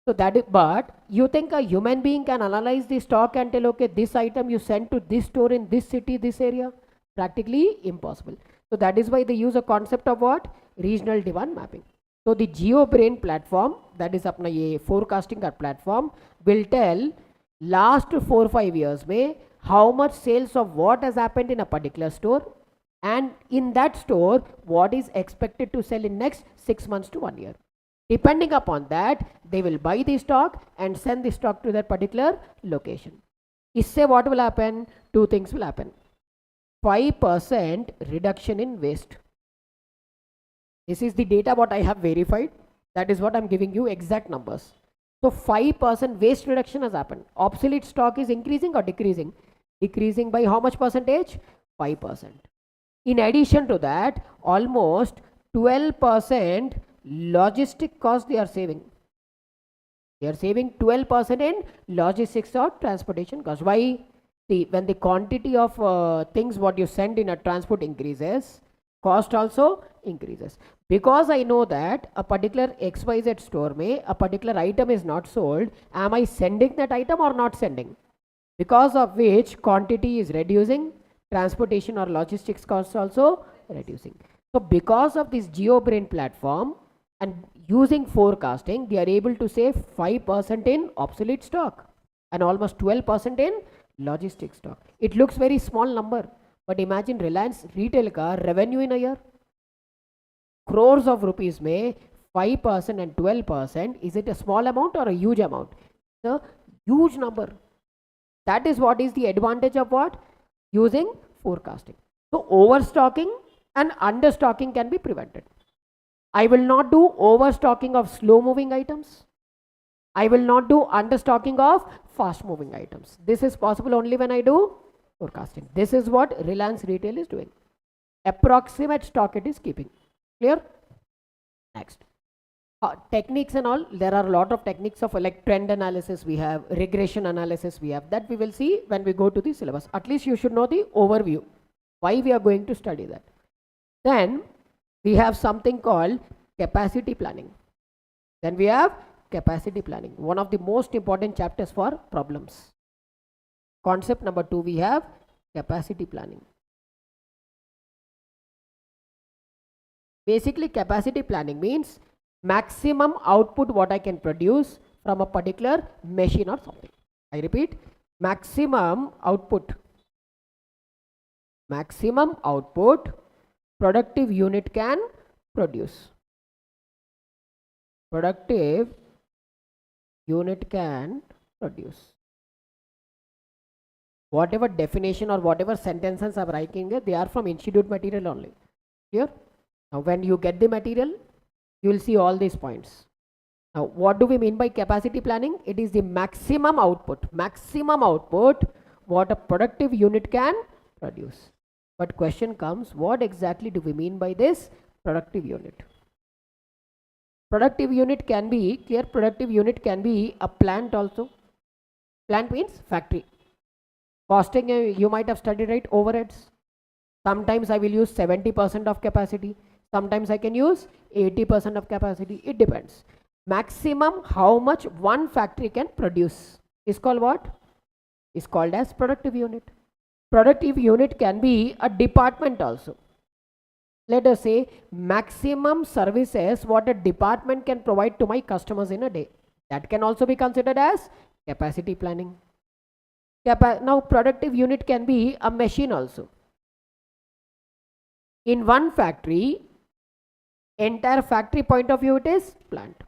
So that is, but you think a human being can analyze the stock and tell, okay, this item you send to this store in this city, this area? Practically impossible. So that is why they use a concept of what? Regional demand mapping. So the GeoBrain platform, that is apna ye forecasting का platform, will tell last 4-5 years में how much sales of what has happened in a particular store, and in that store what is expected to sell in next 6 months to 1 year. Depending upon that, they will buy the stock and send the stock to that particular location. Isse what will happen? Two things will happen. 5% reduction in waste. This is the data what I have verified. That is what I'm giving you exact numbers. So 5% waste reduction has happened. Obsolete stock is increasing or decreasing? Decreasing by how much percentage? 5%. In addition to that, almost 12% logistic cost they are saving. They are saving 12% in logistics or transportation cost. Why? See, when the quantity of things what you send in a transport increases, cost also increases. Because I know that a particular XYZ store may a particular item is not sold, am I sending that item or not sending? Because of which quantity is reducing, transportation or logistics costs also reducing. So because of this GeoBrain platform and using forecasting, they are able to save 5% in obsolete stock and almost 12% in logistics stock. It looks very small number, but imagine Reliance Retail ka revenue in a year. Crores of rupees may 5% and 12%. Is it a small amount or a huge amount? It's a huge number. That is what is the advantage of what? Using forecasting. So overstocking and understocking can be prevented. I will not do overstocking of slow moving items. I will not do understocking of fast moving items. This is possible only when I do forecasting. This is what Reliance Retail is doing. Approximate stock it is keeping. Clear? Next. Techniques and all, there are a lot of techniques of like trend analysis we have, regression analysis we have, that we will see when we go to the syllabus. At least you should know the overview, why we are going to study that. Then we have something called capacity planning. Then we have capacity planning, one of the most important chapters for problems. Concept number 2, we have capacity planning. Basically, capacity planning means maximum output what I can produce from a particular machine or something. I repeat, maximum output productive unit can produce. Productive unit can produce. Whatever definition or whatever sentences I'm writing here, they are from institute material only. Clear? Now when you get the material, you will see all these points. Now what do we mean by capacity planning? It is the maximum output what a productive unit can produce. But question comes, what exactly do we mean by this productive unit? Productive unit can be, clear, productive unit can be a plant also. Plant means factory. Costing, you might have studied, right? Overheads. Sometimes I will use 70% of capacity. Sometimes I can use 80% of capacity. It depends. Maximum how much one factory can produce is called what? Is called as productive unit. Productive unit can be a department also. Let us say maximum services what a department can provide to my customers in a day. That can also be considered as capacity planning. Now productive unit can be a machine also. In one factory, entire factory point of view, it is plant.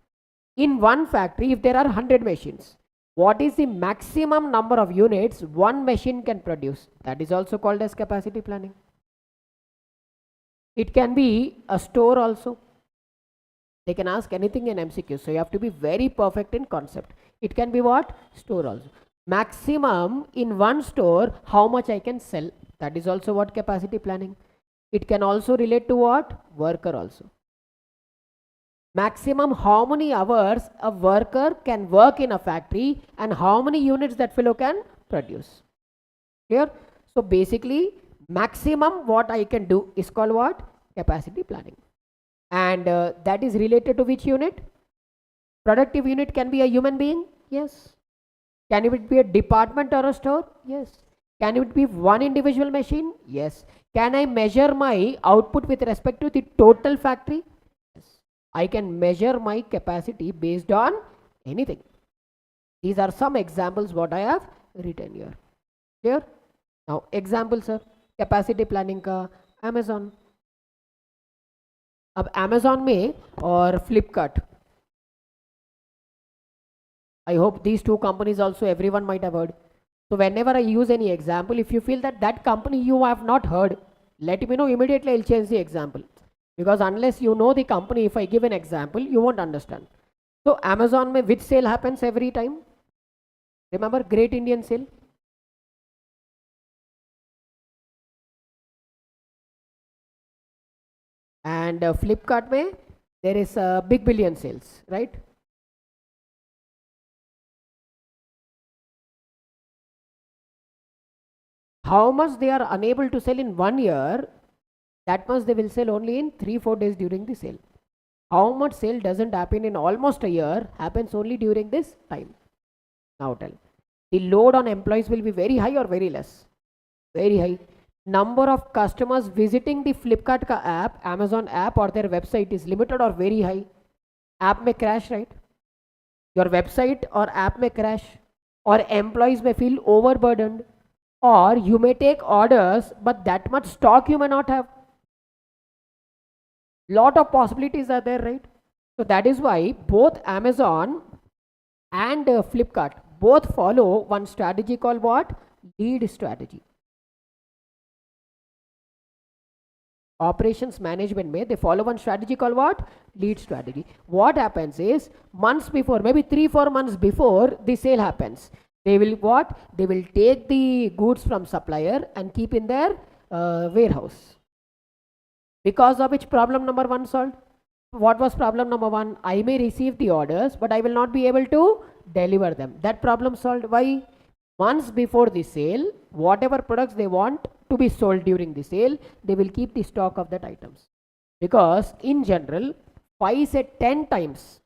In one factory, if there are 100 machines, what is the maximum number of units one machine can produce? That is also called as capacity planning. It can be a store also. They can ask anything in MCQ, so you have to be very perfect in concept. It can be what? Store also. Maximum in one store, how much I can sell? That is also what capacity planning. It can also relate to what? Worker also. Maximum how many hours a worker can work in a factory and how many units that fellow can produce. Clear? So basically maximum what I can do is called what? Capacity planning. And that is related to which unit? Productive unit can be a human being? Yes. Can it be a department or a store? Yes. Can it be one individual machine? Yes. Can I measure my output with respect to the total factory? Yes. I can measure my capacity based on anything. These are some examples what I have written here. Clear? Now examples sir, capacity planning का Amazon. अब Amazon में और Flipkart, I hope these two companies also everyone might have heard. So whenever I use any example, if you feel that that company you have not heard, let me know immediately. I'll change the example, because unless you know the company, if I give an example, you won't understand. So Amazon में which sale happens every time? Remember Great Indian Sale? And Flipkart में there is Big Billion Sales, right? How much they are unable to sell in 1 year, that much they will sell only in 3-4 days during the sale. How much sale doesn't happen in almost a year happens only during this time. Now tell, the load on employees will be very high or very less? Very high. Number of customers visiting the Flipkart ka app, Amazon app or their website is limited or very high? App may crash, right? Your website or app may crash, or employees may feel overburdened, or you may take orders but that much stock you may not have. Lot of possibilities are there, right? So that is why both Amazon and Flipkart, both follow one strategy called what? Lead strategy. Operations management may they follow one strategy called what? Lead strategy. What happens is months before, maybe 3-4 months before the sale happens, they will what? They will take the goods from supplier and keep in their warehouse. Because of which problem number 1 solved. What was problem number 1? I may receive the orders, but I will not be able to deliver them. That problem solved. Why? Months before the sale, whatever products they want to be sold during the sale, they will keep the stock of that items. Because in general, 5-10 times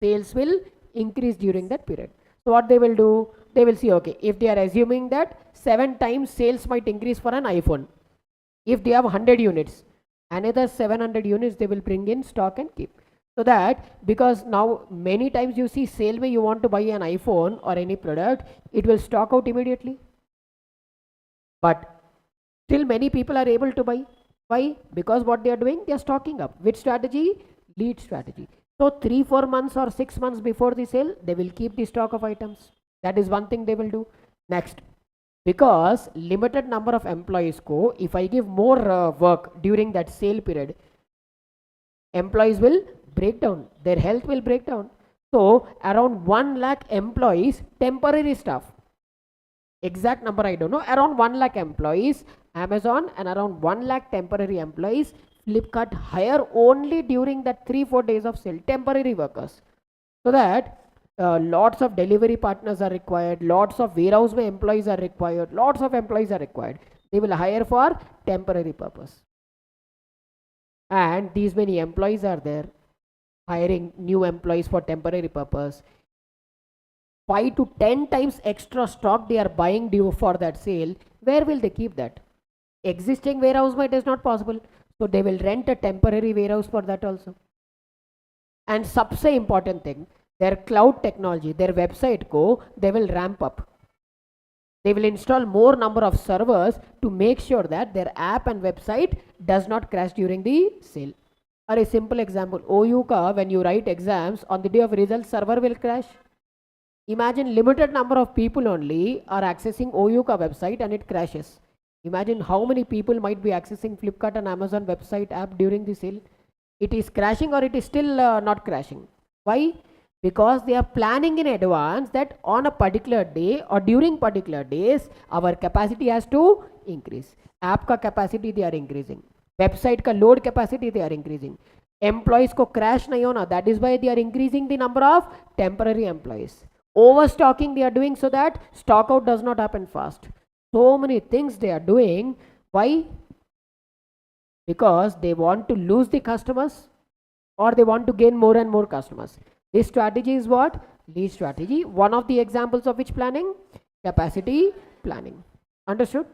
sales will increase during that period. So what they will do? They will see, okay, if they are assuming that 7 times sales might increase for an iPhone. If they have 100 units, another 700 units they will bring in stock and keep. So that, because now many times you see sale where you want to buy an iPhone or any product, it will stock out immediately. But still many people are able to buy. Why? Because what they are doing, they are stocking up. Which strategy? Lead strategy. So 3-4 months or 6 months before the sale, they will keep the stock of items. That is one thing they will do. Next, because limited number of employees go, if I give more work during that sale period, employees will break down, their health will break down. So around 1 lakh employees, temporary staff, exact number I don't know, around 1 lakh employees, Amazon, and around 1 lakh temporary employees, Flipkart hire only during that 3-4 days of sale, temporary workers. So that lots of delivery partners are required, lots of warehouse employees are required, lots of employees are required. They will hire for temporary purpose. And these many employees are there, hiring new employees for temporary purpose. 5-10 times extra stock they are buying due for that sale. Where will they keep that? Existing warehouse it is not possible. So they will rent a temporary warehouse for that also. And सबसे important thing, their cloud technology, their website they will ramp up. They will install more number of servers to make sure that their app and website does not crash during the sale. Or a simple example, OU ka when you write exams, on the day of results, server will crash. Imagine limited number of people only are accessing OU ka website and it crashes. Imagine how many people might be accessing Flipkart and Amazon website app during the sale. It is crashing or it is still not crashing. Why? Because they are planning in advance that on a particular day or during particular days, our capacity has to increase. App ka capacity they are increasing. Website ka load capacity they are increasing. Employees ko crash nahi hona. That is why they are increasing the number of temporary employees. Overstocking they are doing so that stock out does not happen fast. So many things they are doing. Why? Because they want to lose the customers or they want to gain more and more customers. This strategy is what? Lead strategy. One of the examples of which planning? Capacity planning. Understood?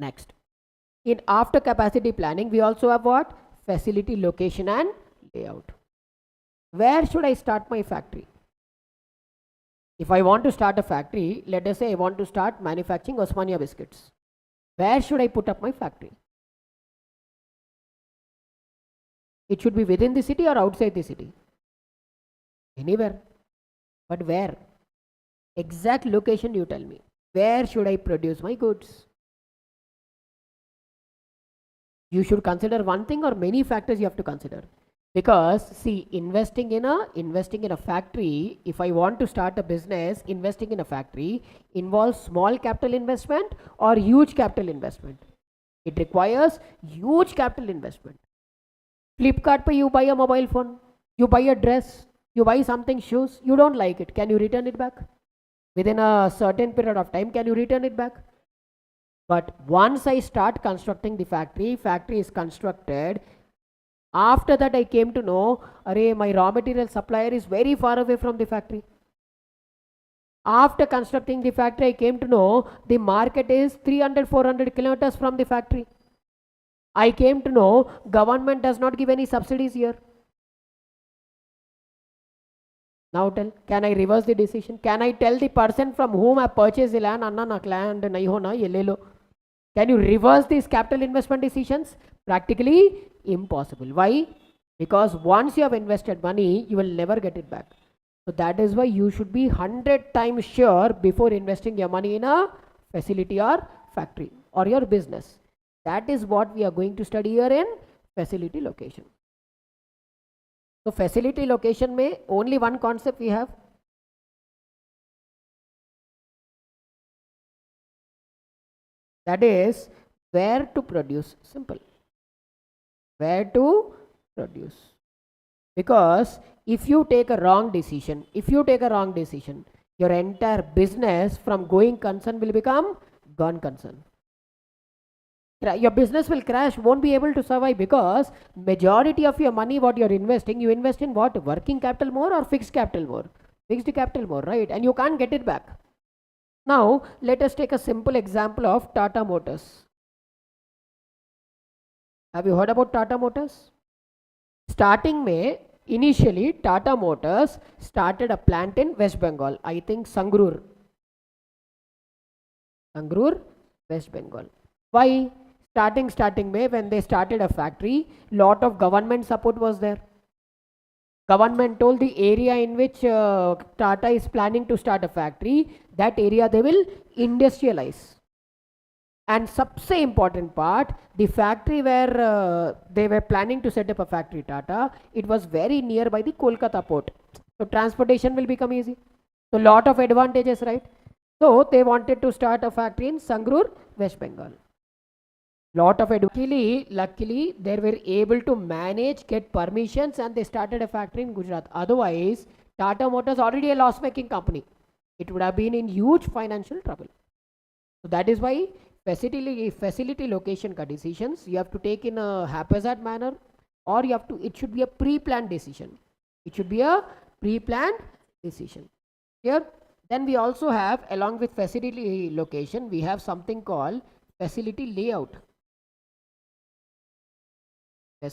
Next. In after capacity planning, we also have what? Facility location and layout. Where should I start my factory? If I want to start a factory, let us say I want to start manufacturing Osmania biscuits. Where should I put up my factory? It should be within the city or outside the city? Anywhere. But where? Exact location you tell me. Where should I produce my goods? You should consider one thing or many factors you have to consider. Because see, investing in a factory, if I want to start a business, investing in a factory involves small capital investment or huge capital investment. It requires huge capital investment. Flipkart pe you buy a mobile phone, you buy a dress, you buy something, shoes, you don't like it. Can you return it back? Within a certain period of time, can you return it back? But once I start constructing the factory is constructed. After that I came to know, my raw material supplier is very far away from the factory. After constructing the factory, I came to know the market is 300-400 kilometers from the factory. I came to know government does not give any subsidies here. Now tell, can I reverse the decision? Can I tell the person from whom I purchased the land, Anna na land nahi hona, ye le lo. Can you reverse these capital investment decisions? Practically impossible. Why? Because once you have invested money, you will never get it back. So that is why you should be 100 times sure before investing your money in a facility or factory or your business. That is what we are going to study here in facility location. So facility location may only one concept we have. That is where to produce. Simple. Where to produce. Because if you take a wrong decision, your entire business from going concern will become gone concern. Your business will crash, won't be able to survive, because majority of your money what you're investing, you invest in what? Working capital more or fixed capital more? Fixed capital more, right? And you can't get it back. Now let us take a simple example of Tata Motors. Have you heard about Tata Motors? Starting May, initially Tata Motors started a plant in West Bengal, I think Sangrur, West Bengal. Why? Starting May, when they started a factory, lot of government support was there. Government told the area in which Tata is planning to start a factory, that area they will industrialize. And सबसे important part, the factory where they were planning to set up a factory, Tata, it was very nearby the Kolkata port. So transportation will become easy. So lot of advantages, right? So they wanted to start a factory in Sangrur, West Bengal. Lot of luckily they were able to manage, get permissions, and they started a factory in Gujarat. Otherwise, Tata Motors already a loss-making company. It would have been in huge financial trouble. So that is why facility location ka decisions you have to take in a haphazard manner, or you have to, it should be a pre-planned decision. Here, then we also have, along with facility location, we have something called facility layout. Where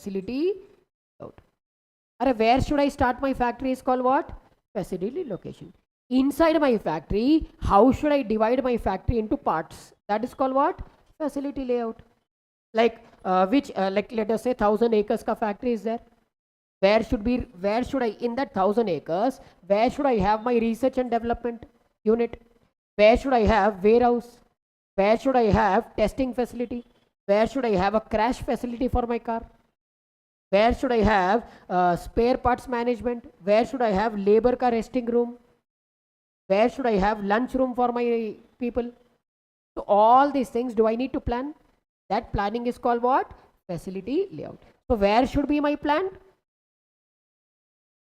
should I start my factory is called what? Facility location. Inside my factory, how should I divide my factory into parts? That is called what? Facility layout. Like like let us say 1,000 acres ka factory is there. Where should I, in that 1,000 acres, where should I have my research and development unit? Where should I have warehouse? Where should I have testing facility? Where should I have a crash facility for my car? Where should I have spare parts management? Where should I have labor car resting room? Where should I have lunch room for my people? So all these things, do I need to plan? That planning is called what? Facility layout. So where should be my plant?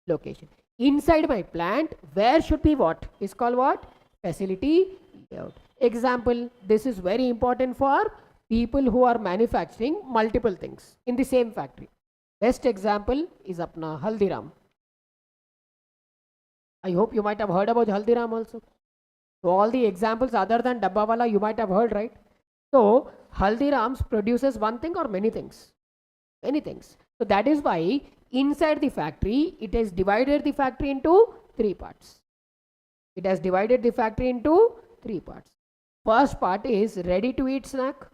Location. Inside my plant, where should be what? Is called what? Facility layout. Example, this is very important for people who are manufacturing multiple things in the same factory. Best example is apna Haldiram. I hope you might have heard about Haldiram also. So all the examples other than Dabbawala you might have heard, right? So Haldiram's produces one thing or many things? Many things. So that is why inside the factory, it has divided the factory into 3 parts. First part is ready to eat snack.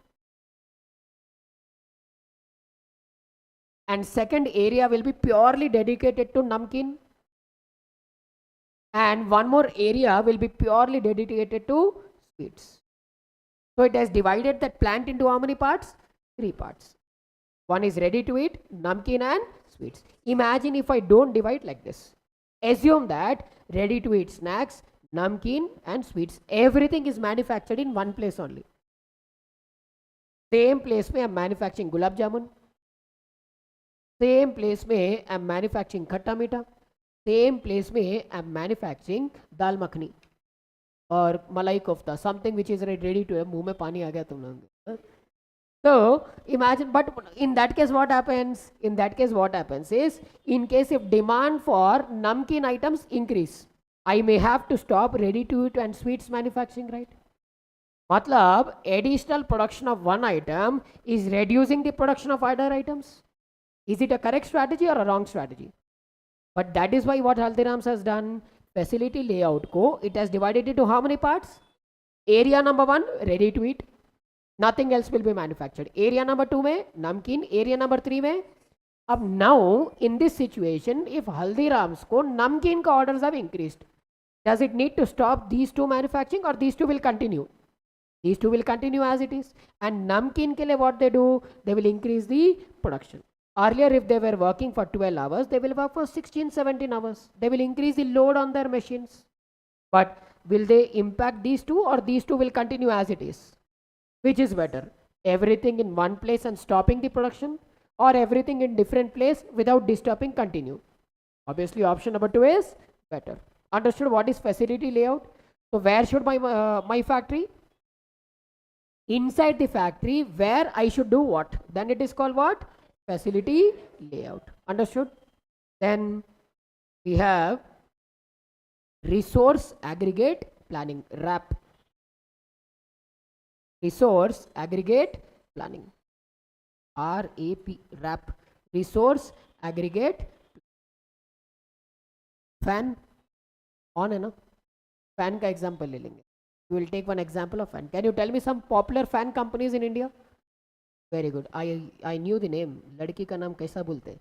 And second area will be purely dedicated to namkeen. And one more area will be purely dedicated to sweets. So it has divided that plant into how many parts? 3 parts. One is ready to eat, namkeen and sweets. Imagine if I don't divide like this. Assume that ready to eat snacks, namkeen and sweets, everything is manufactured in one place only. Same place mein I am manufacturing gulab jamun. Same place mein I am manufacturing khatta meetha. Same place mein I am manufacturing dal makhani or malai kofta, something which is ready to muh mein pani aa gaya tum logon. So imagine, but in that case what happens? Is, in case if demand for namkeen items increase, I may have to stop ready to eat and sweets manufacturing, right? Matlab, additional production of one item is reducing the production of other items. Is it a correct strategy or a wrong strategy? But that is why what Haldiram's has done, facility layout ko, it has divided into how many parts? Area number 1, ready to eat. Nothing else will be manufactured. Area number 2 में namkeen, area number 3 में अब now in this situation, if Haldiram's को namkeen का orders have increased, does it need to stop these two manufacturing or these two will continue? These two will continue as it is. And namkeen ke liye what they do? They will increase the production. Earlier, if they were working for 12 hours, they will work for 16, 17 hours. They will increase the load on their machines. But will they impact these two or these two will continue as it is? Which is better? Everything in one place and stopping the production, or everything in different place without disturbing continue? Obviously, option number 2 is better. Understood what is facility layout? So where should my factory? Inside the factory, where I should do what? Then it is called what? Facility layout. Understood? Then we have resource aggregate planning, RAP. Resource aggregate planning, RAP, RAP. Resource aggregate. Fan on है ना, fan का example ले लेंगे. You will take one example of fan. Can you tell me some popular fan companies in India? Very good. I knew the name. लड़की का नाम कैसा बोलते हैं?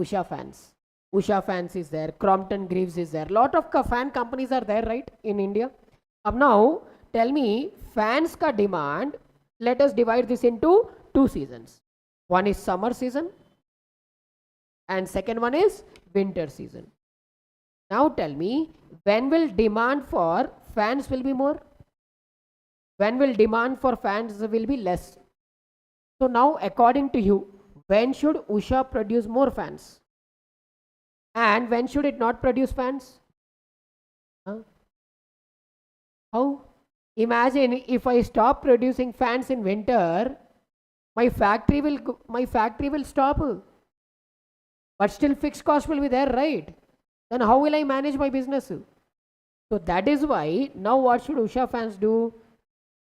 Usha Fans. Usha Fans is there. Crompton Greaves is there. Lot of fan companies are there, right, in India. Ab now tell me fans ka demand. Let us divide this into 2 seasons. One is summer season and second one is winter season. Now tell me, when will demand for fans will be more? When will demand for fans will be less? So now according to you, when should Usha produce more fans? And when should it not produce fans? Huh? How? Imagine if I stop producing fans in winter, my factory will stop. But still fixed cost will be there, right? Then how will I manage my business? So that is why now what should Usha fans do?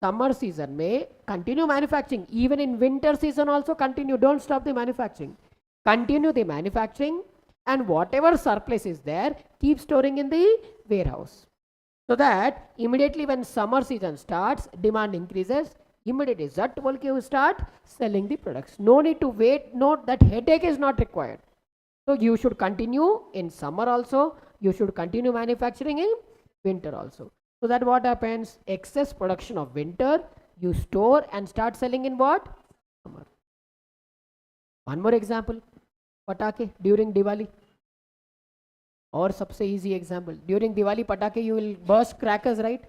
Summer season may continue manufacturing. Even in winter season also continue. Don't stop the manufacturing. Continue the manufacturing, and whatever surplus is there, keep storing in the warehouse. So that immediately when summer season starts, demand increases. Immediately zat bolke you start selling the products. No need to wait. No, that headache is not required. So you should continue in summer also. You should continue manufacturing in winter also. So that what happens? Excess production of winter you store and start selling in what? Summer. One more example. Patake during Diwali. Or सबसे easy example. During Diwali patake you will burst crackers, right?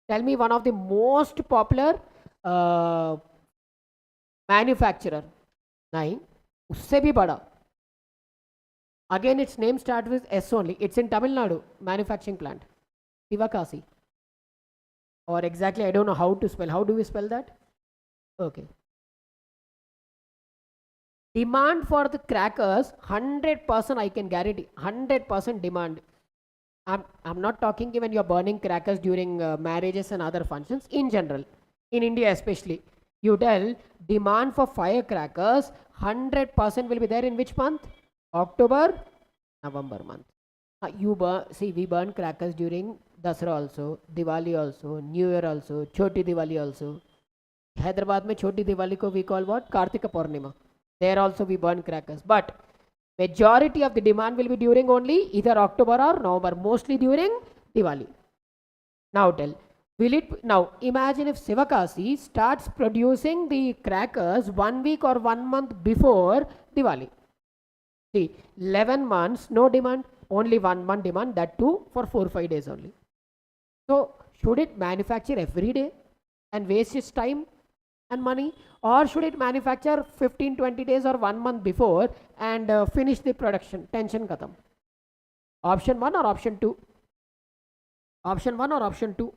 Tell me one of the most popular manufacturer. नहीं, उससे भी बड़ा. Again, its name starts with S only. It's in Tamil Nadu, manufacturing plant. Sivakasi. Or exactly, I don't know how to spell. How do we spell that? Okay. Demand for the crackers, 100% I can guarantee. 100% demand. I'm not talking even you're burning crackers during marriages and other functions. In general, in India especially, you tell demand for firecrackers, 100% will be there in which month? October, November month. We burn crackers during Dasra also, Diwali also, New Year also, Choti Diwali also. Hyderabad mein Choti Diwali ko we call what? Kartika Purnima. There also we burn crackers. But majority of the demand will be during only either October or November, mostly during Diwali. Now tell, will it, now imagine if Sivakasi starts producing the crackers 1 week or 1 month before Diwali. See, 11 months, no demand, only 1 month demand, that too for 4-5 days only. So, should it manufacture every day and waste its time and money, or should it manufacture 15-20 days or 1 month before and finish the production? Tension khatam. Option 1 or option 2? Option 1 or option 2?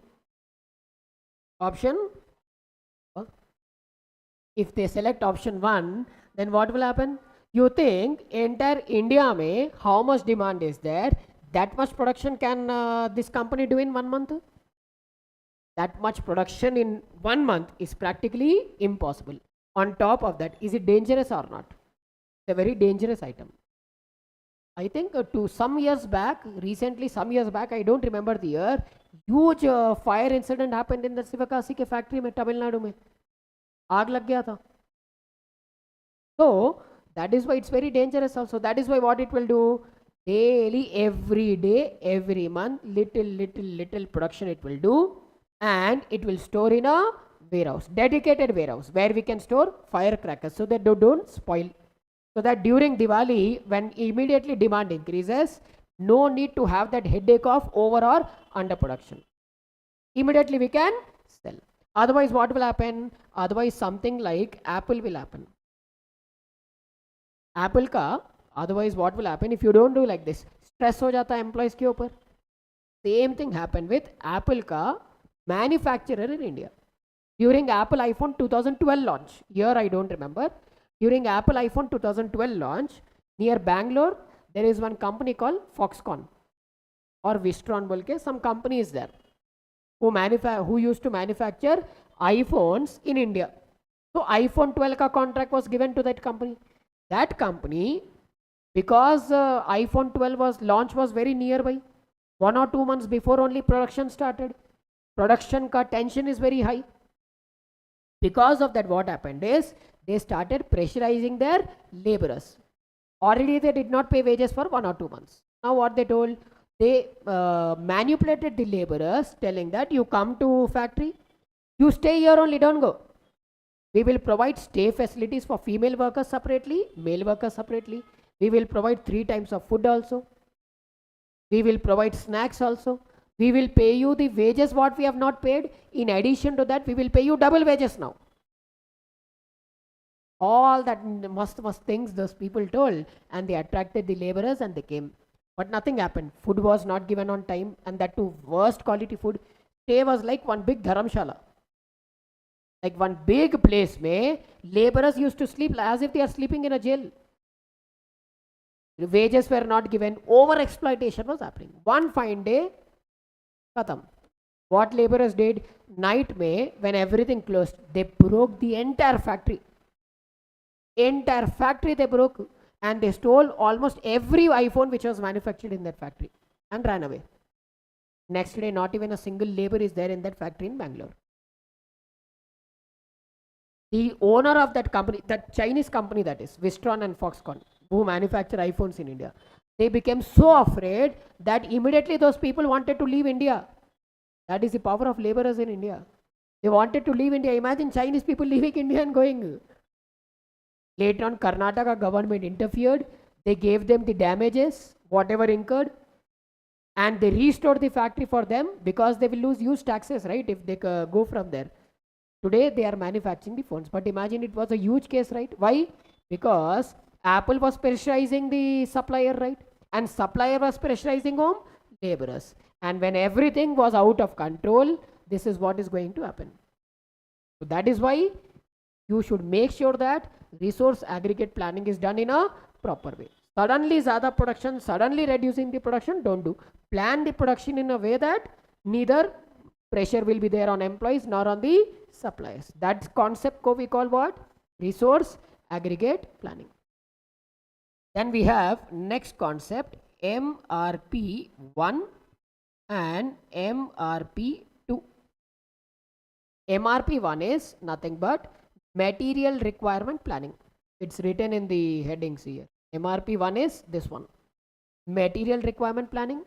Option? If they select option 1, then what will happen? You think entire India mein how much demand is there? That much production can this company do in 1 month? That much production in 1 month is practically impossible. On top of that, is it dangerous or not? It's a very dangerous item. I think to some years back, recently some years back, I don't remember the year, huge fire incident happened in the Sivakasi ke factory mein, Tamil Nadu mein. आग लग गया था. So That is why it's very dangerous also. That is why what it will do, daily, every day, every month, little production it will do, and it will store in a warehouse, dedicated warehouse, where we can store firecrackers so that they don't spoil. So that during Diwali, when immediately demand increases, no need to have that headache of over or under production. Immediately we can sell. Otherwise what will happen? Otherwise something like Apple will happen. Apple का, otherwise what will happen if you don't do like this? Stress हो जाता है employees के ऊपर. Same thing happened with Apple का manufacturer in India. During Apple iPhone 2012 launch, year I don't remember. During Apple iPhone 2012 launch, near Bangalore, there is one company called Foxconn or Wistron bolke, some company is there who used to manufacture iPhones in India. So iPhone 12 ka contract was given to that company. That company, because iPhone 12 launch was very nearby, 1 or 2 months before only production started. Production ka tension is very high. Because of that, what happened is they started pressurizing their laborers. Already they did not pay wages for 1 or 2 months. Now what they told, they manipulated the laborers, telling that you come to factory, you stay here only, don't go. We will provide stay facilities for female workers separately, male workers separately. We will provide 3 times of food also. We will provide snacks also. We will pay you the wages what we have not paid. In addition to that, we will pay you double wages now. All that must things those people told, and they attracted the laborers and they came. But nothing happened. Food was not given on time, and that too worst quality food. Stay was like one big dharamshala. Like one big place may laborers used to sleep as if they are sleeping in a jail. The wages were not given. Over exploitation was happening. One fine day, khatam. What laborers did, night may, when everything closed, they broke the entire factory. Entire factory they broke, and they stole almost every iPhone which was manufactured in that factory and ran away. Next day, not even a single labor is there in that factory in Bangalore. The owner of that company, that Chinese company, that is Wistron and Foxconn, who manufacture iPhones in India, they became so afraid that immediately those people wanted to leave India. That is the power of laborers in India. They wanted to leave India. Imagine Chinese people leaving India and going. Later on, Karnataka government interfered. They gave them the damages, whatever incurred, and they restored the factory for them because they will lose huge taxes, right, if they go from there. Today, they are manufacturing the phones. But imagine it was a huge case, right? Why? Because Apple was pressurizing the supplier, right? And supplier was pressurizing whom? Laborers. And when everything was out of control, this is what is going to happen. So that is why you should make sure that resource aggregate planning is done in a proper way. Suddenly zyada production, suddenly reducing the production, don't do. Plan the production in a way that neither pressure will be there on employees nor on the suppliers. That concept we call what? Resource aggregate planning. Then we have next concept, MRP1 and MRP2. MRP1 is nothing but material requirement planning. It's written in the headings here. MRP1 is this one, material requirement planning.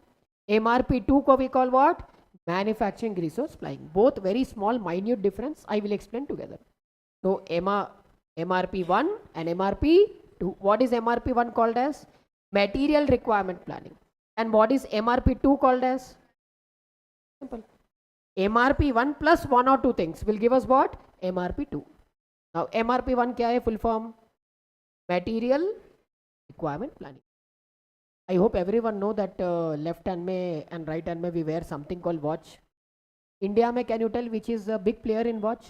MRP2 ko we call what? Manufacturing resource planning. Both very small minute difference. I will explain together. So MRP1 and MRP2. What is MRP1 called as? Material requirement planning. And what is MRP2 called as? Simple. MRP1 plus 1 or 2 things will give us what? MRP2. Now MRP1 क्या है full form? Material requirement planning. I hope everyone know that left hand में and right hand में we wear something called watch. India में, can you tell which is a big player in watch?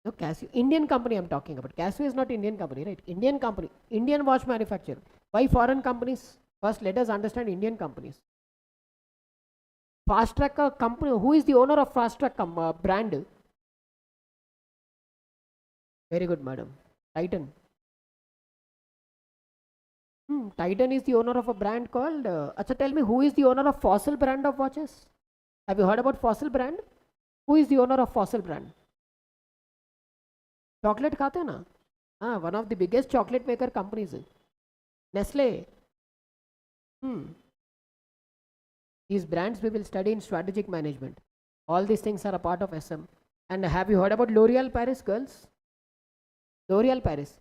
No, Casio. Indian company I'm talking about. Casio is not Indian company, right? Indian company. Indian watch manufacturer. Why foreign companies? First let us understand Indian companies. Fast Track company. Who is the owner of Fast Track brand? Very good, madam. Titan. Titan is the owner of a brand called. Acha, tell me, who is the owner of Fossil brand of watches? Have you heard about Fossil brand? Who is the owner of Fossil brand? Chocolate खाते हैं ना? One of the biggest chocolate maker companies. Nestle. These brands we will study in strategic management. All these things are a part of SM. And have you heard about L'Oreal Paris, girls? L'Oreal Paris.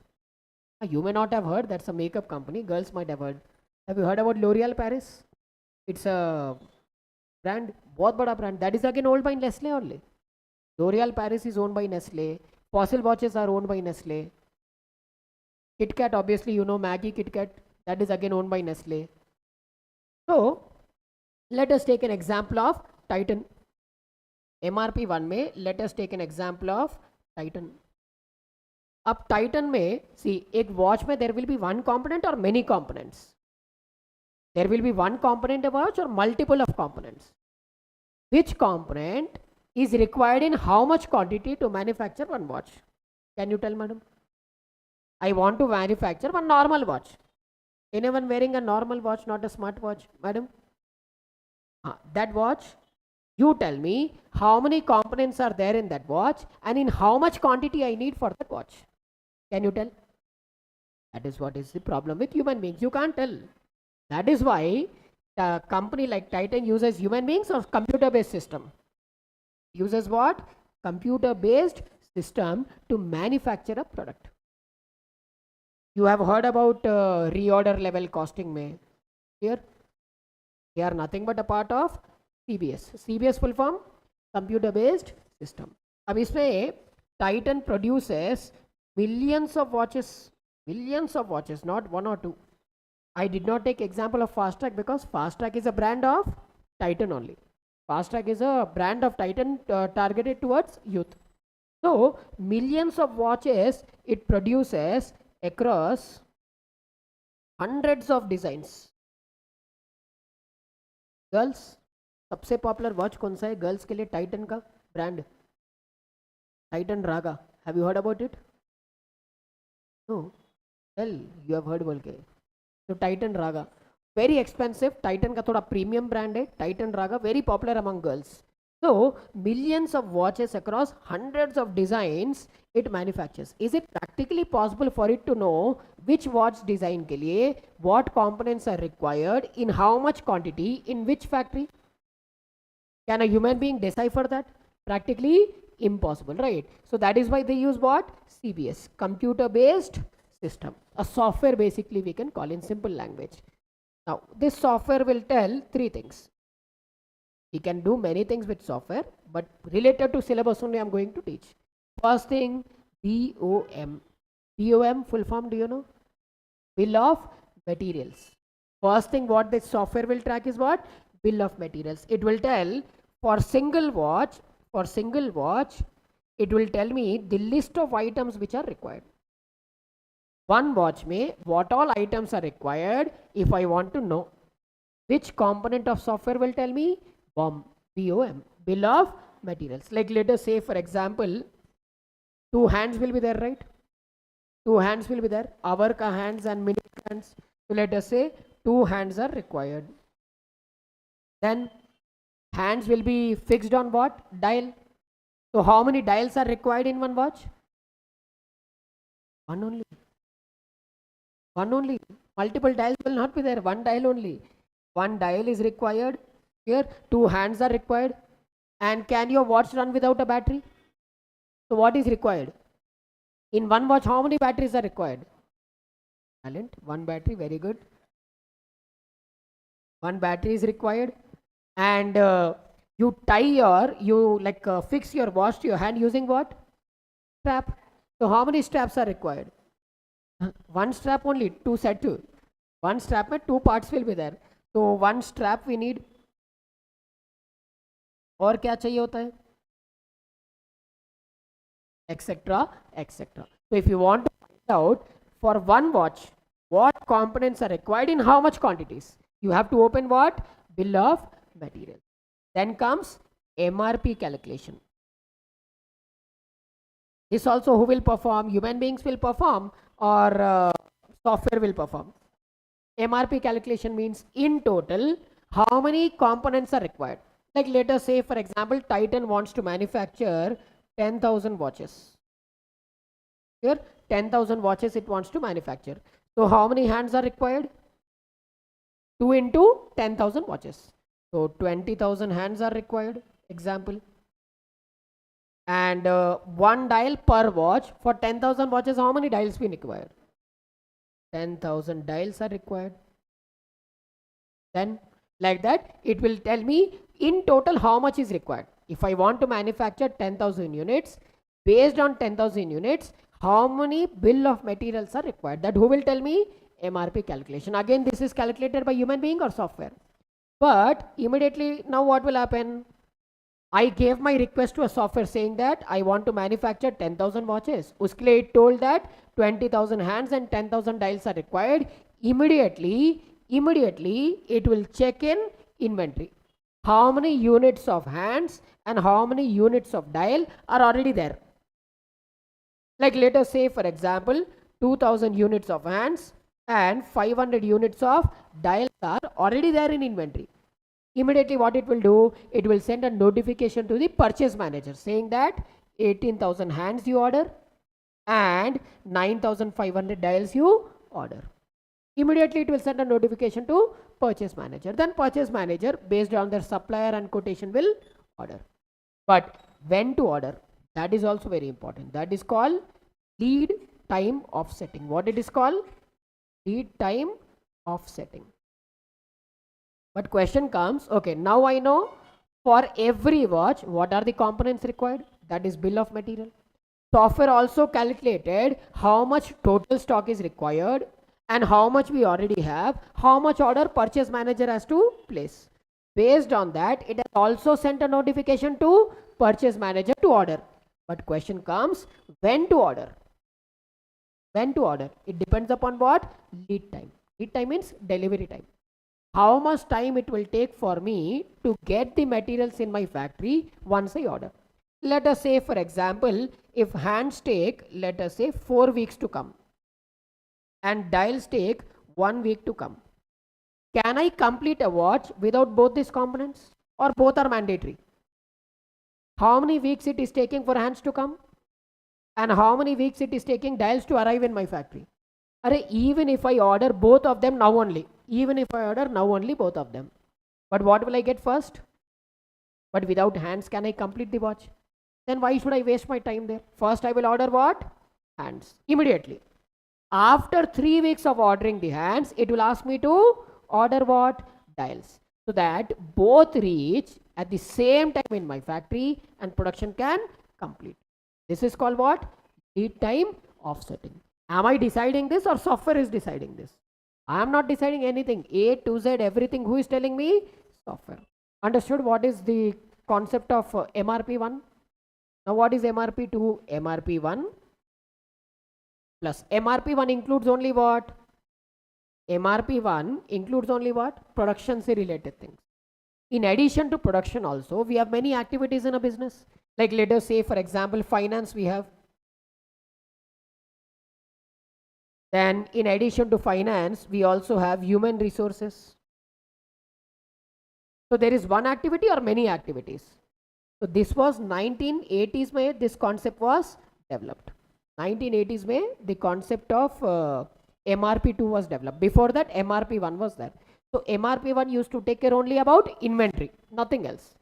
You may not have heard, that's a makeup company. Girls might have heard. Have you heard about L'Oreal Paris? It's a brand, बहुत बड़ा brand. That is again owned by Nestle only. L'Oreal Paris is owned by Nestle. Fossil watches are owned by Nestle. Kit Kat, obviously you know Maggie Kit Kat. That is again owned by Nestle. So, let us take an example of Titan. MRP 1 में let us take an example of Titan. अब Titan में see एक watch में there will be one component or many components. There will be one component of watch or multiple of components. Which component is required in how much quantity to manufacture one watch? Can you tell, madam? I want to manufacture one normal watch. Anyone wearing a normal watch, not a smart watch, madam? That watch, you tell me how many components are there in that watch and in how much quantity I need for that watch. Can you tell? That is what is the problem with human beings. You can't tell. That is why a company like Titan uses human beings or computer-based system. Uses what? Computer-based system to manufacture a product. You have heard about reorder level costing में. Here, they are nothing but a part of CBS. CBS full form computer based system. अब इसमें Titan produces millions of watches, not one or two. I did not take example of Fast Track because Fast Track is a brand of Titan only. Fast Track is a brand of Titan targeted towards youth. So millions of watches it produces across hundreds of designs. Girls, सबसे popular watch कौन सा है girls के लिए? Titan का brand Titan Raga. Have you heard about it? No. Well you have heard बोल के. तो Titan Raga very expensive. Titan का थोड़ा प्रीमियम ब्रांड है. Titan Raga very popular among girls. So millions of watches across hundreds of designs it manufactures. Is it practically possible for it to know which watch design के लिए what components are required in how much quantity in which factory? Can a human being decipher that? Practically impossible, right? So that is why they use what? CBS, computer based system, a software basically we can call in simple language. Now this software will tell three things. He can do many things with software, but related to syllabus only I am going to teach. First thing, BOM. BOM full form do you know? Bill of materials. First thing what this software will track is what? Bill of materials. It will tell for single watch, it will tell me the list of items which are required. One watch may what all items are required if I want to know. Which component of software will tell me? BOM, bill of materials. Like let us say for example, two hands will be there, right? Two hands will be there. Hour ka hands and minute hands. So let us say two hands are required. Then hands will be fixed on what? Dial. So how many dials are required in one watch? One only. One only. Multiple dials will not be there. One dial only. One dial is required. Here two hands are required. And can your watch run without a battery? So what is required? In one watch how many batteries are required? Talent. One battery, very good. One battery is required. And you tie fix your watch to your hand using what? Strap. So how many straps are required? One strap only, two set two. One strap में two parts will be there. So one strap we need. और क्या चाहिए होता है? Etc. etc. So if you want to find out for one watch what components are required in how much quantities, you have to open what? Bill of material. Then comes MRP calculation. This also who will perform? Human beings will perform or software will perform? MRP calculation means in total how many components are required. Like let us say for example Titan wants to manufacture 10,000 watches. Here 10,000 watches it wants to manufacture. So how many hands are required? 2 into 10,000 watches. So 20,000 hands are required, example. And one dial per watch. For 10,000 watches, how many dials we require? 10,000 dials are required. Then like that, it will tell me in total how much is required. If I want to manufacture 10,000 units, based on 10,000 units, how many bill of materials are required? That who will tell me? MRP calculation. Again, this is calculated by human being or software. But immediately now what will happen? I gave my request to a software saying that I want to manufacture 10,000 watches. Uske liye it told that 20,000 hands and 10,000 dials are required. Immediately it will check in inventory. How many units of hands and how many units of dial are already there? Like let us say for example 2000 units of hands and 500 units of dials are already there in inventory. Immediately what it will do, it will send a notification to the purchase manager saying that 18,000 hands you order and 9,500 dials you order. Immediately it will send a notification to purchase manager. Then purchase manager based on their supplier and quotation will order. But when to order, that is also very important. That is called lead time offsetting. What it is called? Lead time offsetting. But question comes, okay, now I know for every watch what are the components required, that is bill of material. Software also calculated how much total stock is required and how much we already have, how much order purchase manager has to place. Based on that, it has also sent a notification to purchase manager to order. But question comes, when to order? When to order? It depends upon what? Lead time. Lead time means delivery time. How much time it will take for me to get the materials in my factory once I order. Let us say for example, if hands take, let us say 4 weeks to come and dials take 1 week to come. Can I complete a watch without both these components or both are mandatory? How many weeks it is taking for hands to come and how many weeks it is taking dials to arrive in my factory? Even if I order both of them now only, both of them, but what will I get first? But without hands can I complete the watch? Then why should I waste my time there? First I will order what? Hands immediately. After 3 weeks of ordering the hands, it will ask me to order what? Dials, so that both reach at the same time in my factory and production can complete. This is called what? Lead time offsetting. Am I deciding this or software is deciding this? I am not deciding anything. A to Z, everything. Who is telling me? Software. Understood what is the concept of MRP1? Now what is MRP2? MRP1 plus MRP1 includes only what? MRP1 includes only what? Production se related things. In addition to production also, we have many activities in a business. Like let us say for example, finance we have. Then in addition to finance, we also have human resources. So there is one activity or many activities. So this was 1980s mein this concept was developed. 1980s mein the concept of MRP2 was developed. Before that MRP1 was there. So MRP1 used to take care only about inventory, nothing else.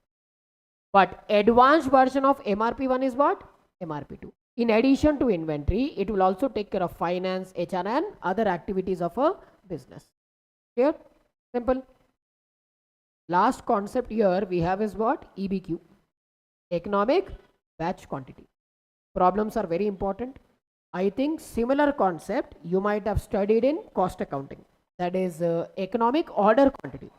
But advanced version of MRP1 is what? MRP2. In addition to inventory, it will also take care of finance, HR and other activities of a business. Clear? Simple. Last concept here we have is what? EBQ. Economic batch quantity. Problems are very important. I think similar concept you might have studied in cost accounting. That is economic order quantity.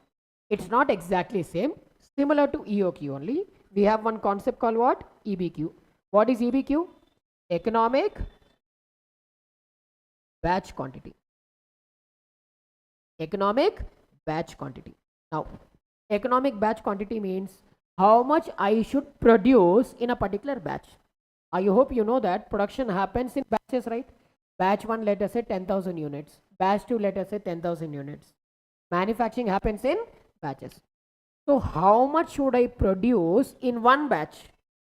It's not exactly same. Similar to EOQ only. We have one concept called what? EBQ. What is EBQ? Economic batch quantity. Economic batch quantity. Now, economic batch quantity means how much I should produce in a particular batch. I hope you know that production happens in batches, right? Batch 1, let us say 10,000 units. Batch 2, let us say 10,000 units. Manufacturing happens in batches. So, how much should I produce in one batch?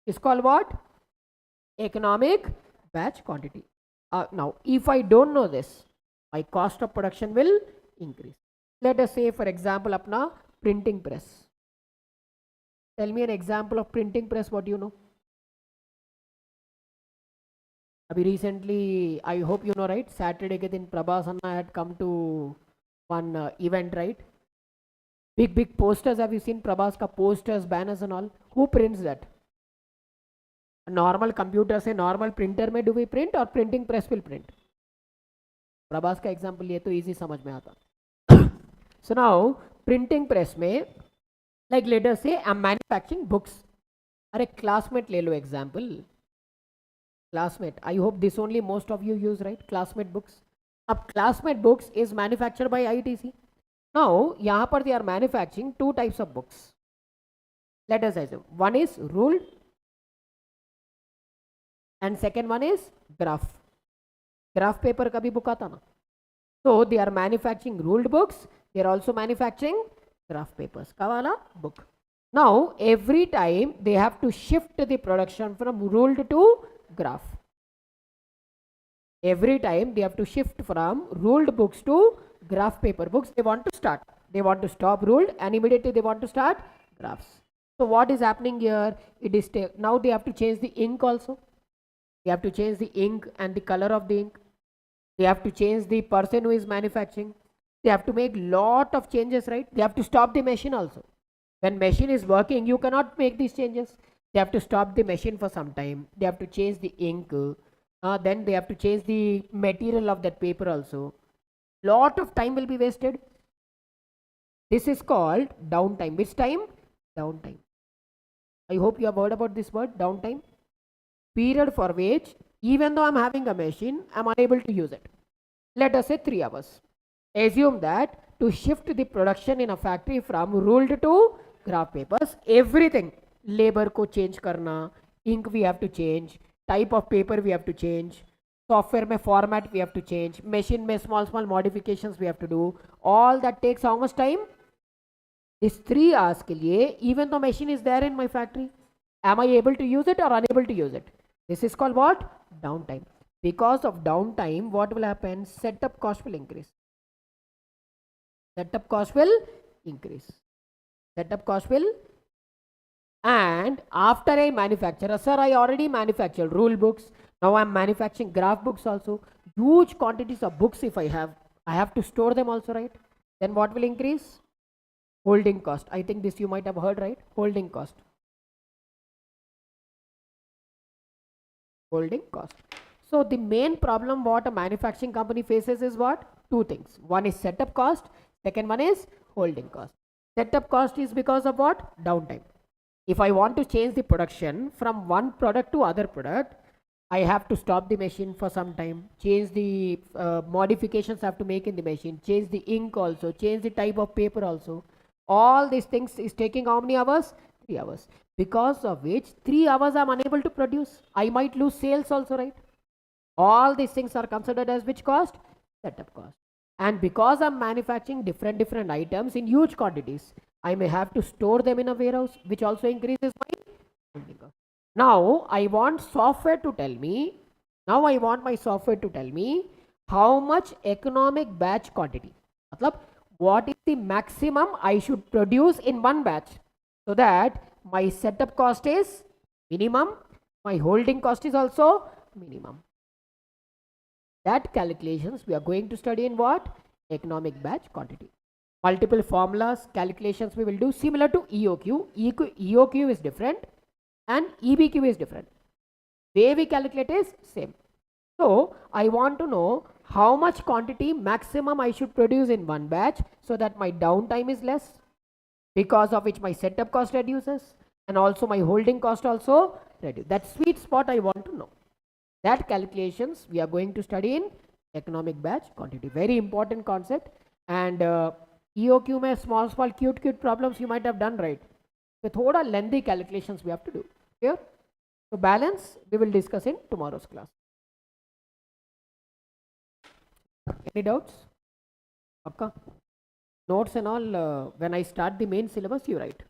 Is called what? Economic batch quantity. Now, if I don't know this, my cost of production will increase. Let us say, for example, apna printing press. Tell me an example of printing press. What do you know? Recently, I hope you know, right? Saturday ke din Prabhas Anna had come to one event, right? Big posters. Have you seen Prabhas ka posters, banners and all? Who prints that? A normal computer से normal printer में do we print or printing press will print? Prabhas का example ये तो easy समझ में आता. So now printing press में like let us say I'm manufacturing books. अरे classmate ले लो example. Classmate. I hope this only most of you use, right? Classmate books. अब classmate books is manufactured by ITC. Now यहाँ पर they are manufacturing two types of books. Let us assume one is ruled and second one is graph paper का भी book आता ना. So they are manufacturing ruled books, they are also manufacturing graph papers का वाला book. Now every time they have to shift the production from ruled to graph. Every time they have to shift from ruled books to graph paper books. They want to start, they want to stop ruled and immediately they want to start graphs. So what is happening here? It is now they have to change the ink also. They have to change the ink and the color of the ink. They have to change the person who is manufacturing. They have to make lot of changes, right? They have to stop the machine also. When machine is working, you cannot make these changes. They have to stop the machine for some time. They have to change the ink. Then they have to change the material of that paper also. Lot of time will be wasted. This is called downtime. Which time? Downtime. I hope you have heard about this word, downtime. Period for which, even though I'm having a machine, I'm unable to use it. Let us say 3 hours. Assume that to shift the production in a factory from ruled to graph papers, everything, labor ko change karna, ink we have to change, type of paper we have to change, software mein format we have to change, machine mein small modifications we have to do. All that takes how much time? This 3 hours ke liye, even though machine is there in my factory, am I able to use it or unable to use it? This is called what? Downtime. Because of downtime, what will happen? Setup cost will increase. Setup cost will increase. Setup cost will. And after I manufacture, sir, I already manufactured rule books. Now I'm manufacturing graph books also. Huge quantities of books if I have to store them also, right? Then what will increase? Holding cost. I think this you might have heard, right? Holding cost. Holding cost. So the main problem what a manufacturing company faces is what? Two things. One is setup cost. Second one is holding cost. Setup cost is because of what? Downtime. If I want to change the production from one product to other product, I have to stop the machine for some time, change the modifications I have to make in the machine, change the ink also, change the type of paper also. All these things is taking how many hours? 3 hours. Because of which 3 hours I am unable to produce. I might lose sales also, right? All these things are considered as which cost? Setup cost. And because I'm manufacturing different items in huge quantities, I may have to store them in a warehouse, which also increases my holding cost. Now I want software to tell me, how much economic batch quantity. Matlab, what is the maximum I should produce in one batch, so that my setup cost is minimum, my holding cost is also minimum. That calculations we are going to study in what? Economic batch quantity. Multiple formulas, calculations we will do similar to EOQ. EOQ is different and EBQ is different. Way we calculate is same. So I want to know how much quantity maximum I should produce in one batch, so that my downtime is less, because of which my setup cost reduces and also my holding cost also reduces. That sweet spot I want to know. That calculations we are going to study in economic batch quantity. Very important concept. And EOQ mein small cute problems you might have done, right? So thoda lengthy calculations we have to do. Clear? So balance we will discuss in tomorrow's class. Any doubts? Okay. Notes and all, when I start the main syllabus, you write.